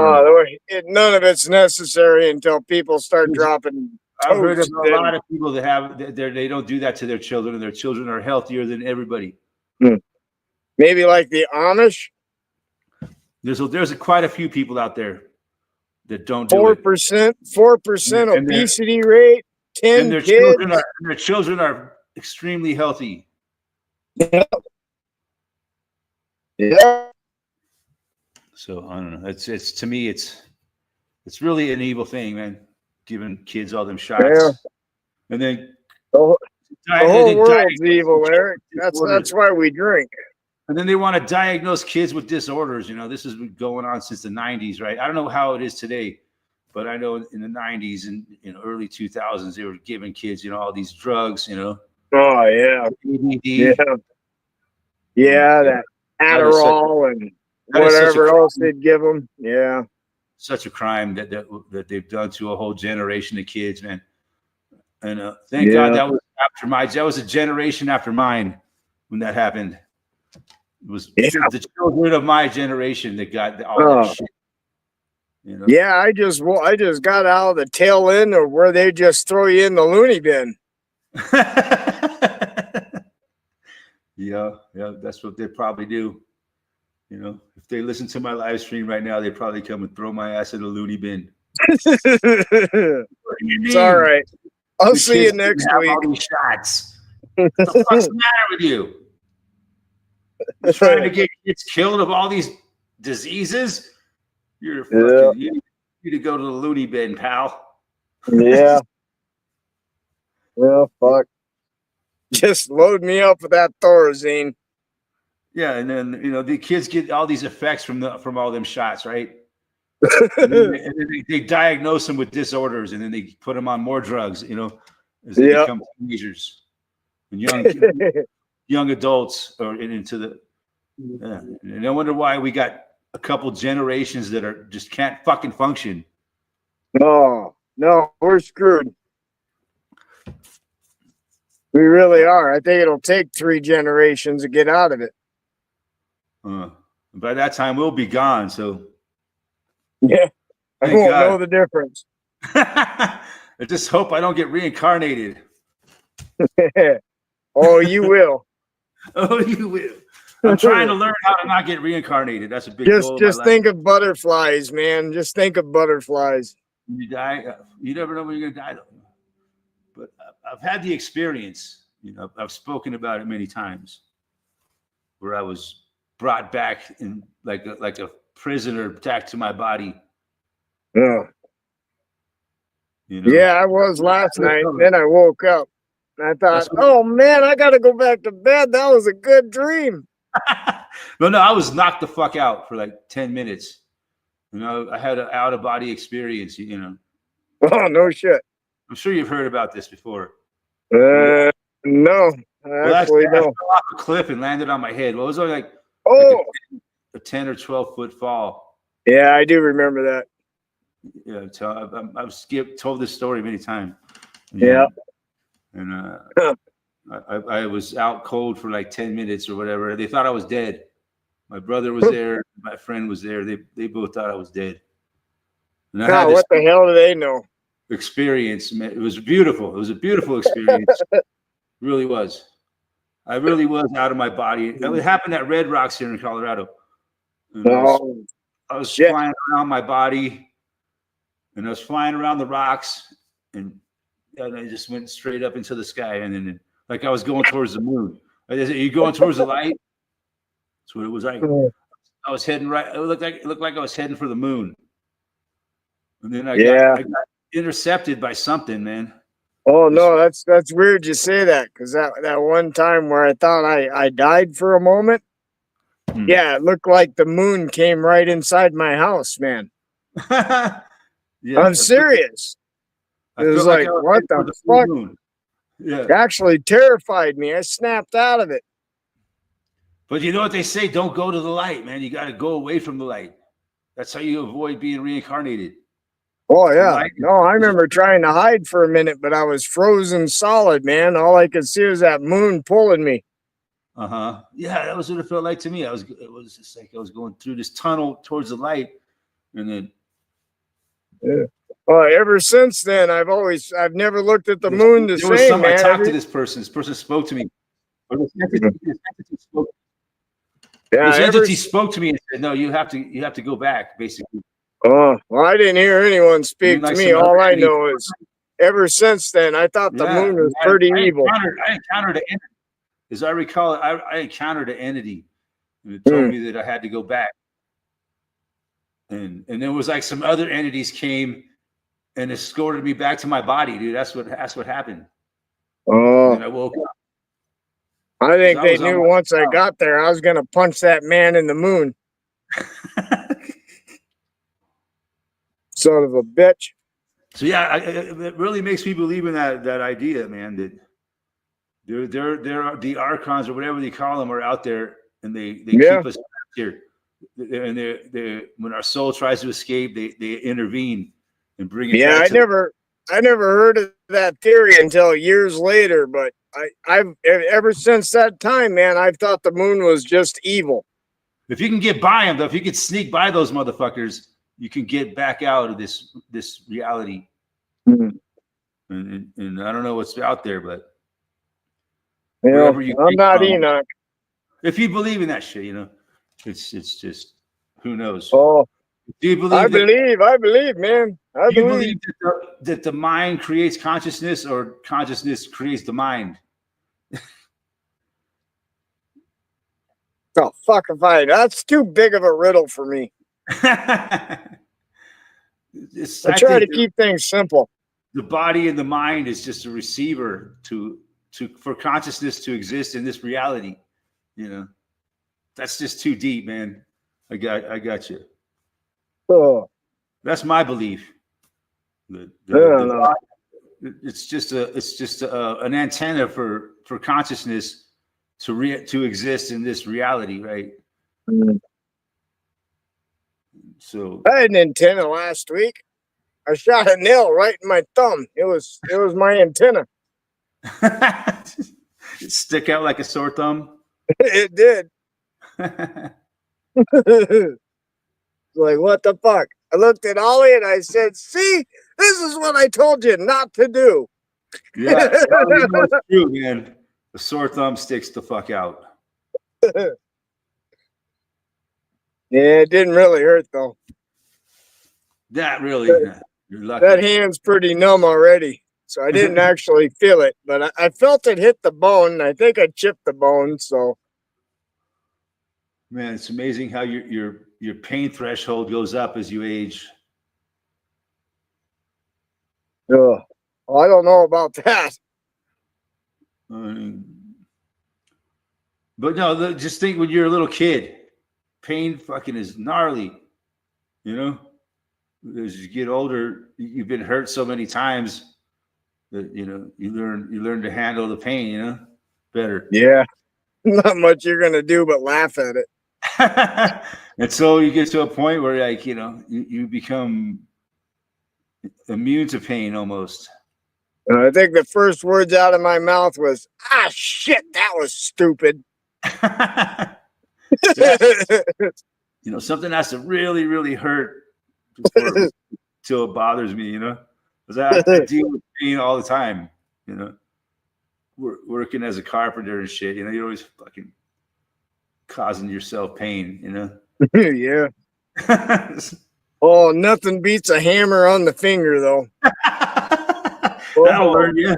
None of it's necessary until people start dropping. I've heard of toast a lot of people that they don't do that to their children, and their children are healthier than everybody. Maybe like the Amish. There's quite a few people out there that don't do 4%, 4% And their- obesity rate, 10 and their kids. children are extremely healthy. Yeah. Yeah. So I don't know. It's to me, it's really an evil thing, man. giving kids all them shots. Yeah. And then The whole they world's diagnose evil, kids Eric. with That's disorders. why we drink. And then they want to diagnose kids with disorders. You know, this has been going on since the 90s, right? I don't know how it is today, but I know in the 90s and in early 2000s, they were giving kids, you know, all these drugs, you know. Oh yeah. ADD. Yeah. Yeah, that Adderall and whatever else they'd give them. Yeah. Such a crime that they've done to a whole generation of kids, man. And thank God that was that was a generation after mine when that happened. It was the children of my generation that got all that shit. You know? Yeah, I just got out of the tail end of where they just throw you in the loony bin. Yeah, that's what they probably do. You know, if they listen to my live stream right now, they probably come and throw my ass in the loony bin. It's all right. I'll see you next week. All these shots. What the fuck's the matter with you? You're trying to get kids killed of all these diseases? You're fucking, you need to go to the loony bin, pal. Yeah. Well, fuck. Just load me up with that Thorazine. Yeah, and then you know the kids get all these effects from all them shots, right? and then they diagnose them with disorders, and then they put them on more drugs. You know, as they become teenagers and young adults, or into the. And I wonder why we got a couple generations that are just can't fucking function. No, we're screwed. We really are. I think it'll take 3 generations to get out of it. By that time, we'll be gone. So, yeah, I won't know the difference. I just hope I don't get reincarnated. Oh, you will. Oh, you will. I'm trying to learn how to not get reincarnated. That's a big goal. Just think of butterflies, man. Just think of butterflies. You die. You never know when you're gonna die, though. But I've had the experience. You know, I've spoken about it many times, where I was brought back in like a prisoner back to my body. Yeah. You know? Yeah, I was last night. Then I woke up and I thought, oh man, I got to go back to bed. That was a good dream. No, I was knocked the fuck out for like 10 minutes. You know, I had an out of body experience, you know. Oh, no shit. I'm sure you've heard about this before. No. Actually, I fell off a cliff and landed on my head. Well, it was only like a 10 or 12 foot fall. Yeah, I do remember that. Yeah, so I've told this story many times. Yeah. And I was out cold for like 10 minutes or whatever. They thought I was dead. My brother was there. My friend was there. They both thought I was dead. And I had what the hell do they know? Experience. It was beautiful. It was a beautiful experience. It really was. I really was out of my body. It happened at Red Rocks here in Colorado. I was flying around my body, and I was flying around the rocks, and I just went straight up into the sky, and then like I was going towards the moon. You going towards the light? That's what it was like. I was heading right. It looked like I was heading for the moon, and then I got intercepted by something, man. Oh no, that's weird you say that, because that one time where I thought I died for a moment. Yeah, it looked like the moon came right inside my house, man. Yeah, I'm serious. It was like what the fuck? Yeah, it actually terrified me. I snapped out of it. But you know what they say? Don't go to the light, man. You got to go away from the light. That's how you avoid being reincarnated. Oh yeah, no, I remember trying to hide for a minute, but I was frozen solid, man. All I could see was that moon pulling me. Yeah, that was what it felt like to me. It was just like I was going through this tunnel towards the light, and then. Yeah. Ever since then, I've never looked at the moon the same, man. I talked to this person. This person spoke to me. This entity spoke to me and said, "No, you have to go back." Basically. Oh, well, I didn't hear anyone speak to me. All I know is, ever since then, I thought the moon was pretty evil. I encountered an entity. As I recall, I encountered an entity, and it told me that I had to go back. And there was like some other entities came and escorted me back to my body, dude. That's what happened. Oh, And I woke up. I think I they was on knew my once I got there, I was going to punch that man in the moon. Son of a bitch. So yeah, it really makes me believe in that idea, man. That they're the archons or whatever they call them are out there, and they keep us here. And they when our soul tries to escape, they intervene and bring it back. I never heard of that theory until years later, but I've ever since that time, man, I've thought the moon was just evil. If you can get by them, though, if you could sneak by those motherfuckers, you can get back out of this reality. Mm-hmm. And I don't know what's out there, but wherever I'm not Enoch. If you believe in that shit, it's just who knows. Oh, do you believe? I believe, man. Do you believe that the mind creates consciousness, or consciousness creates the mind? Oh, fuck if that's too big of a riddle for me. I try to keep things simple. The body and the mind is just a receiver for consciousness to exist in this reality. That's just too deep, man. I got you. Oh, that's my belief. It's just an antenna for consciousness to exist in this reality, right? Mm-hmm. So I had an antenna last week. I shot a nail right in my thumb. It was my antenna. It stick out like a sore thumb. It did. Like, what the fuck? I looked at Ollie and I said, "See, this is what I told you not to do." Yeah, it's true, man. The sore thumb sticks the fuck out. Yeah, it didn't really hurt though. That really, you're lucky. That hand's pretty numb already, so I didn't actually feel it, but I felt it hit the bone. And I think I chipped the bone. So, man, it's amazing how your pain threshold goes up as you age. Well, I don't know about that. But no, just think when you're a little kid, pain fucking is gnarly. As you get older, you've been hurt so many times that you learn to handle the pain, better. Yeah, not much you're gonna do but laugh at it. And so you get to a point where, like, you become immune to pain almost. I think the first words out of my mouth was, "Ah, shit, that was stupid." Something has to really, really hurt till it bothers me, because I deal with pain all the time, working as a carpenter and shit, you're always fucking causing yourself pain, Yeah. Oh, nothing beats a hammer on the finger, though. That'll learn you.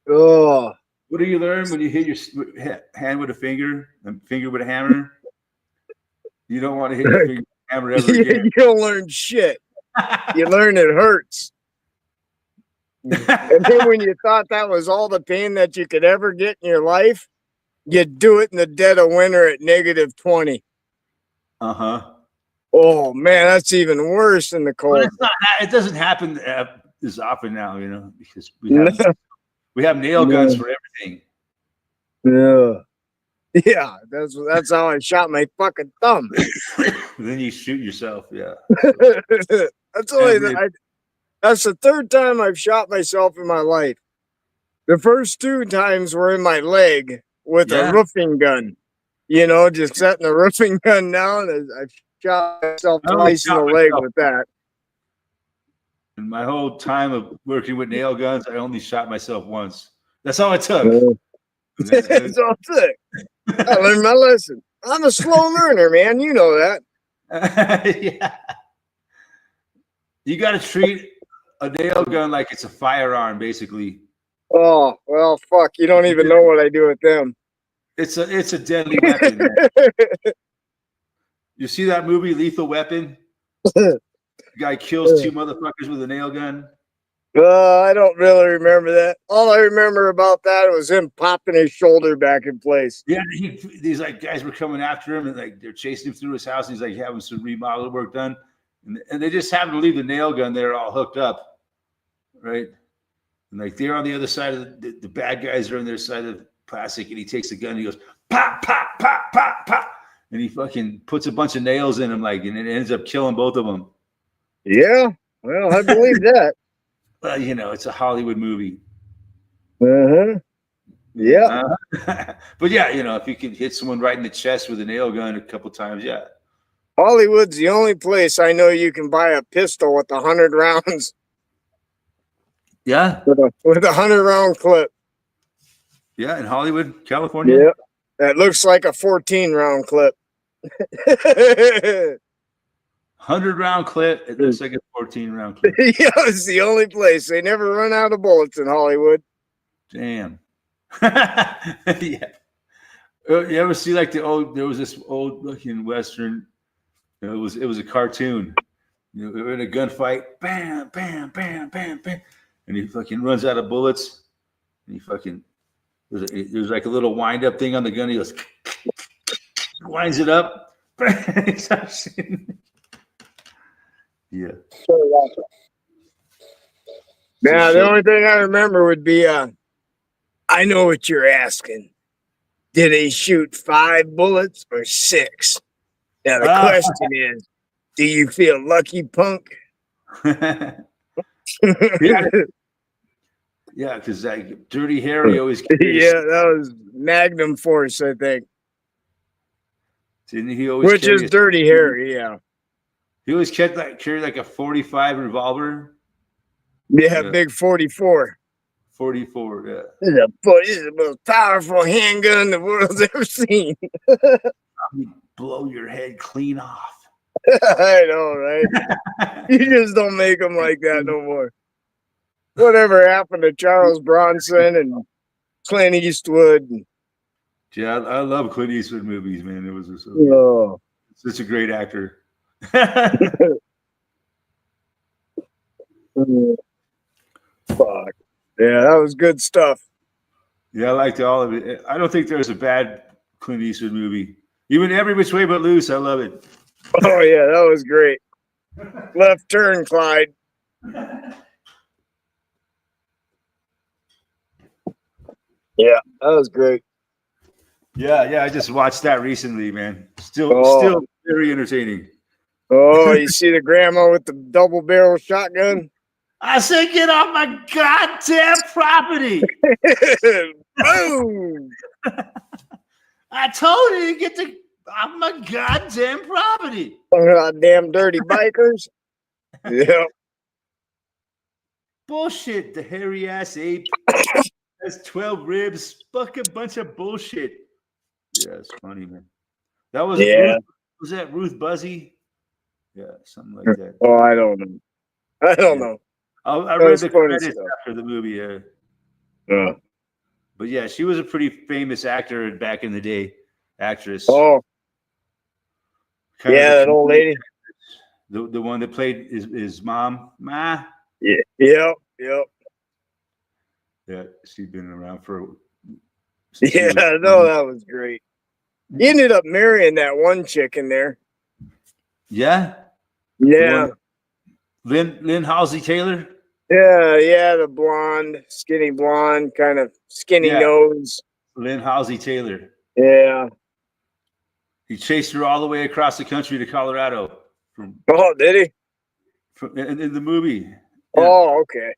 Oh. What do you learn when you hit your hand with a finger and finger with a hammer? You don't want to hit your finger with a hammer ever again. You don't learn shit. You learn it hurts. And then when you thought that was all the pain that you could ever get in your life, you do it in the dead of winter at -20. Uh-huh. Oh, man, that's even worse than the cold. It doesn't happen as often now, because we have nail guns for everything. Yeah, that's how I shot my fucking thumb. Then you shoot yourself. Yeah. That's the third time I've shot myself in my life. The first 2 times were in my leg with a roofing gun. Just setting the roofing gun down. I shot myself twice in the leg with that. In my whole time of working with nail guns, I only shot myself once. That's all it took. That's all it took. I learned my lesson. I'm a slow learner, man. You know that. Yeah. You got to treat a nail gun like it's a firearm, basically. Oh, well, fuck. You don't even know what I do with them. It's a deadly weapon. You see that movie, Lethal Weapon? The guy kills 2 motherfuckers with a nail gun. I don't really remember that. All I remember about that was him popping his shoulder back in place. Yeah, these like guys were coming after him, and like they're chasing him through his house. And he's like having some remodel work done, and they just happen to leave the nail gun there, all hooked up, right? And like they're on the other side of the bad guys are on their side of the plastic, and he takes the gun, and he goes pop, pop, pop, pop, pop, and he fucking puts a bunch of nails in him, like, and it ends up killing both of them. Yeah, well, I believe that. Well, you know, it's a Hollywood movie. Yeah. But yeah, you know, if you can hit someone right in the chest with a nail gun a couple times, yeah. Hollywood's the only place I know you can buy a pistol with 100 rounds. Yeah. With a 100-round clip. Yeah, in Hollywood, California. Yeah. That looks like a 14-round clip. 100-round clip. It looks like a 14-round clip. Yeah, it's the only place. They never run out of bullets in Hollywood. Damn. Yeah. You ever see like there was this old looking Western. It was a cartoon. You know, they're in a gunfight. Bam, bam, bam, bam, bam. And he fucking runs out of bullets. And he fucking there's like a little wind up thing on the gun. He goes winds it up. Yeah. Now, the only thing I remember would be, I know what you're asking. Did he shoot 5 bullets or 6? Now, the question is, do you feel lucky, punk? Yeah. Yeah, because like Dirty Harry always. Yeah, that was Magnum Force, I think. Didn't he always? Which is Dirty Harry, yeah. He always carried like a 45 revolver. Yeah, big 44. 44, yeah. This is the most powerful handgun the world's ever seen. Blow your head clean off. I know, right? You just don't make them like that no more. Whatever happened to Charles Bronson and Clint Eastwood? Yeah, I love Clint Eastwood movies, man. It was such a great actor. Fuck. Yeah, that was good stuff. Yeah, I liked all of it. I don't think there's a bad Clint Eastwood movie. Even Every Which Way But Loose, I love it. Oh, yeah, that was great. Left Turn, Clyde. Yeah, that was great. Yeah, I just watched that recently, man. Still very entertaining. Oh, you see the grandma with the double barrel shotgun? I said, get off my goddamn property. Boom. I told you to get off my goddamn property. Goddamn dirty bikers. Yeah. Bullshit. The hairy ass ape has 12 ribs. Fucking bunch of bullshit. Yeah, it's funny, man. That was was that Ruth Buzzy? Yeah, something like that. Oh, I don't know. I don't know. I read the credits after the movie. But yeah, she was a pretty famous actor back in the day. Actress. Oh. Kind that old lady. The one that played his mom. Ma. Yeah. Yep. Yeah, she'd been around for. Yeah, no, that was great. He ended up marrying that one chick in there. Yeah. Yeah. Lynn Halsey Taylor. Yeah, the blonde, skinny blonde, kind of skinny nose. Lynn Halsey Taylor. Yeah. He chased her all the way across the country to Colorado. Oh, did he? In the movie. Yeah. Oh, okay.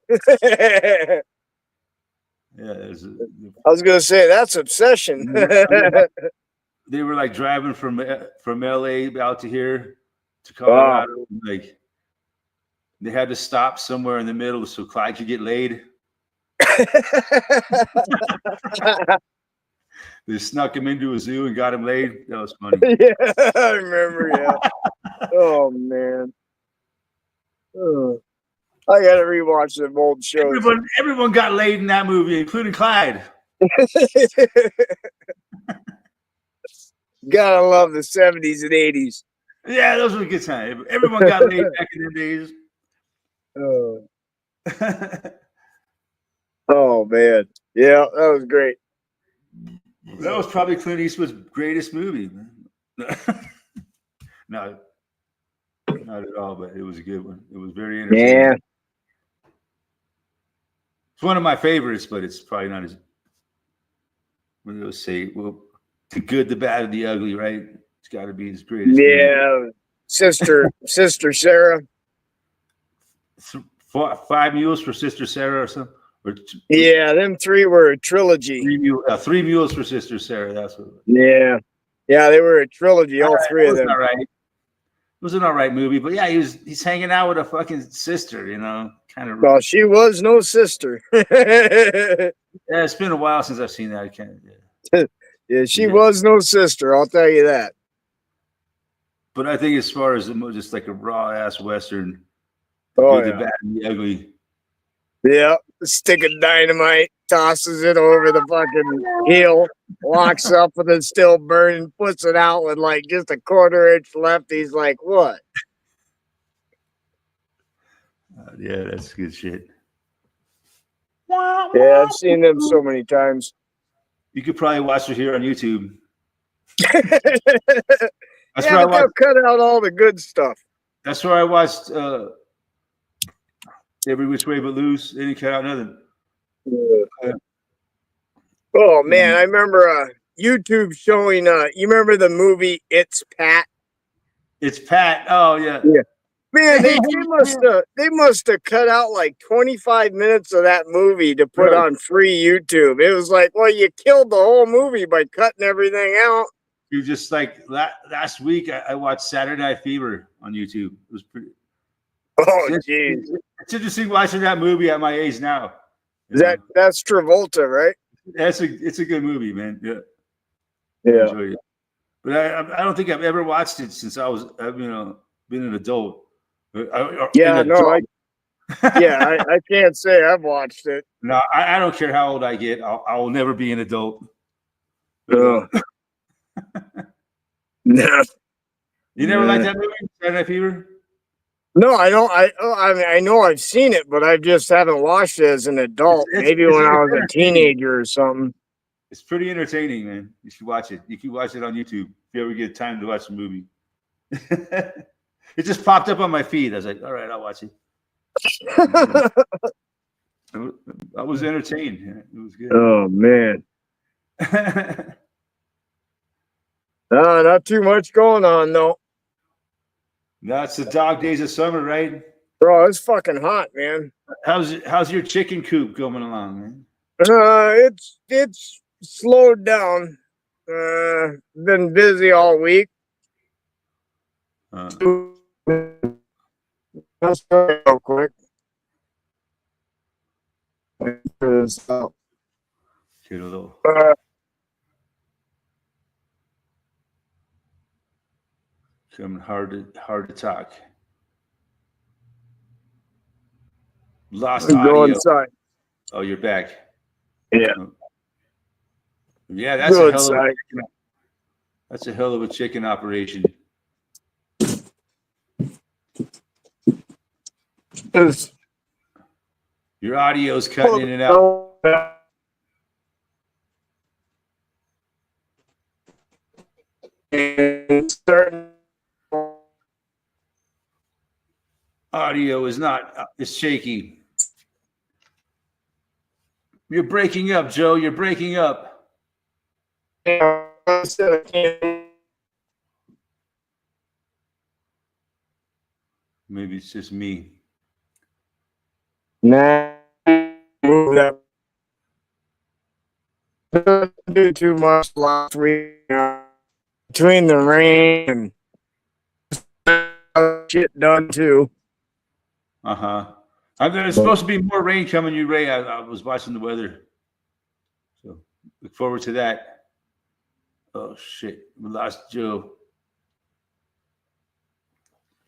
Yeah, I was gonna say that's obsession. They were like driving from LA out to here to Colorado. Wow. Like they had to stop somewhere in the middle so Clyde could get laid. They snuck him into a zoo and got him laid. That was funny. Yeah, I remember. Yeah. Oh man. I gotta rewatch them old shows. Everyone got laid in that movie, including Clyde. Gotta love the 70s and 80s. Yeah, those were a good times. Everyone got laid back in the days. Oh man, yeah, that was great. That was probably Clint Eastwood's greatest movie, man. No, not at all, but it was a good one. It was very entertaining. Yeah, It's one of my favorites, but it's probably not as. What do they say? Well, the good, the bad, and the ugly, right? It's got to be his greatest movie. yeah, sister Sarah. 5 Mules for Sister Sarah or something. Or Yeah, them three were a trilogy. 3 Mules for Sister Sarah. That's what. Yeah, they were a trilogy. All three of them. All right. It was an all right movie, but yeah, he's hanging out with a fucking sister, you know, kind of. Well, she was no sister. Yeah, it's been a while since I've seen that. I can't. Yeah. Yeah, she was no sister. I'll tell you that. But I think as far as just like a raw ass western, Oh, the yeah. bad, and the ugly. Yeah, stick of dynamite, tosses it over the fucking hill, walks up with it still burning, puts it out with like just a quarter inch left. He's like, "What?" Yeah, that's good shit. Yeah, I've seen them so many times. You could probably watch it here on YouTube. That's Yeah, where I but they'll watched. cut out all the good stuff. That's where I watched Every Which Way But Loose. They didn't cut out nothing. Oh man, I remember YouTube showing. You remember the movie It's Pat? It's Pat. Oh yeah. Yeah. Man, they must have cut out like 25 minutes of that movie to put Really? on free YouTube. It was like, well, you killed the whole movie by cutting everything out. You just like last week I watched Saturday Night Fever on YouTube. It was pretty. Oh, jeez. It's interesting watching that movie at my age now. That's Travolta, right? It's a good movie, man. Yeah. Yeah. I enjoyed it. But I don't think I've ever watched it since I've been an adult. Yeah, no, I can't say I've watched it. No, I don't care how old I get. I will never be an adult. No. No. You never liked that movie, Saturday Night Fever? No, I don't. I know I've seen it, but I just haven't watched it as an adult. Maybe when I was a teenager or something. It's pretty entertaining, man. You should watch it. You can watch it on YouTube if you ever get time to watch the movie. It just popped up on my feed. I was like, all right, I'll watch it. I was entertained. It was good. Oh man. Not too much going on though. No, it's the dog days of summer, right? Bro, it's fucking hot, man. How's your chicken coop going along, man? It's slowed down. Been busy all week. Let's go real quick. Coming hard to talk. Lost Go audio. inside. Oh, you're back. Yeah. Yeah, that's Go a hell of inside. that's a hell of a chicken operation. Your audio's cutting in and out. Audio is not. It's shaky. You're breaking up, Joe. You're breaking up. Maybe it's just me. Nah, move that. Didn't do too much last week. Between the rain and shit done too. There's supposed to be more rain coming your way. I was watching the weather, so look forward to that. Oh shit, we lost Joe.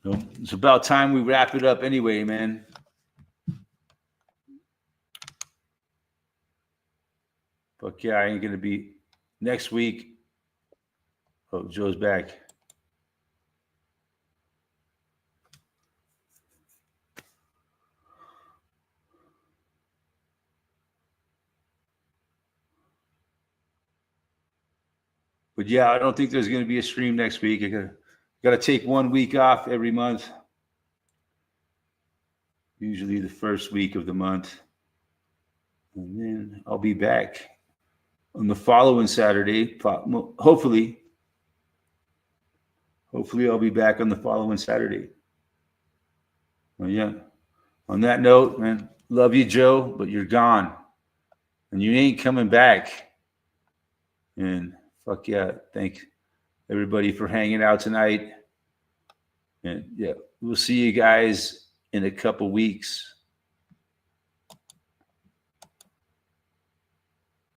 So it's about time we wrap it up anyway, man. Fuck yeah, I ain't gonna be next week. Oh, Joe's back. But yeah, I don't think there's going to be a stream next week. I got to take 1 week off every month. Usually the first week of the month. And then I'll be back on the following Saturday. Hopefully I'll be back on the following Saturday. Well, yeah. On that note, man, love you, Joe, but you're gone. And you ain't coming back. And fuck yeah, thank everybody for hanging out tonight. And yeah, we'll see you guys in a couple weeks.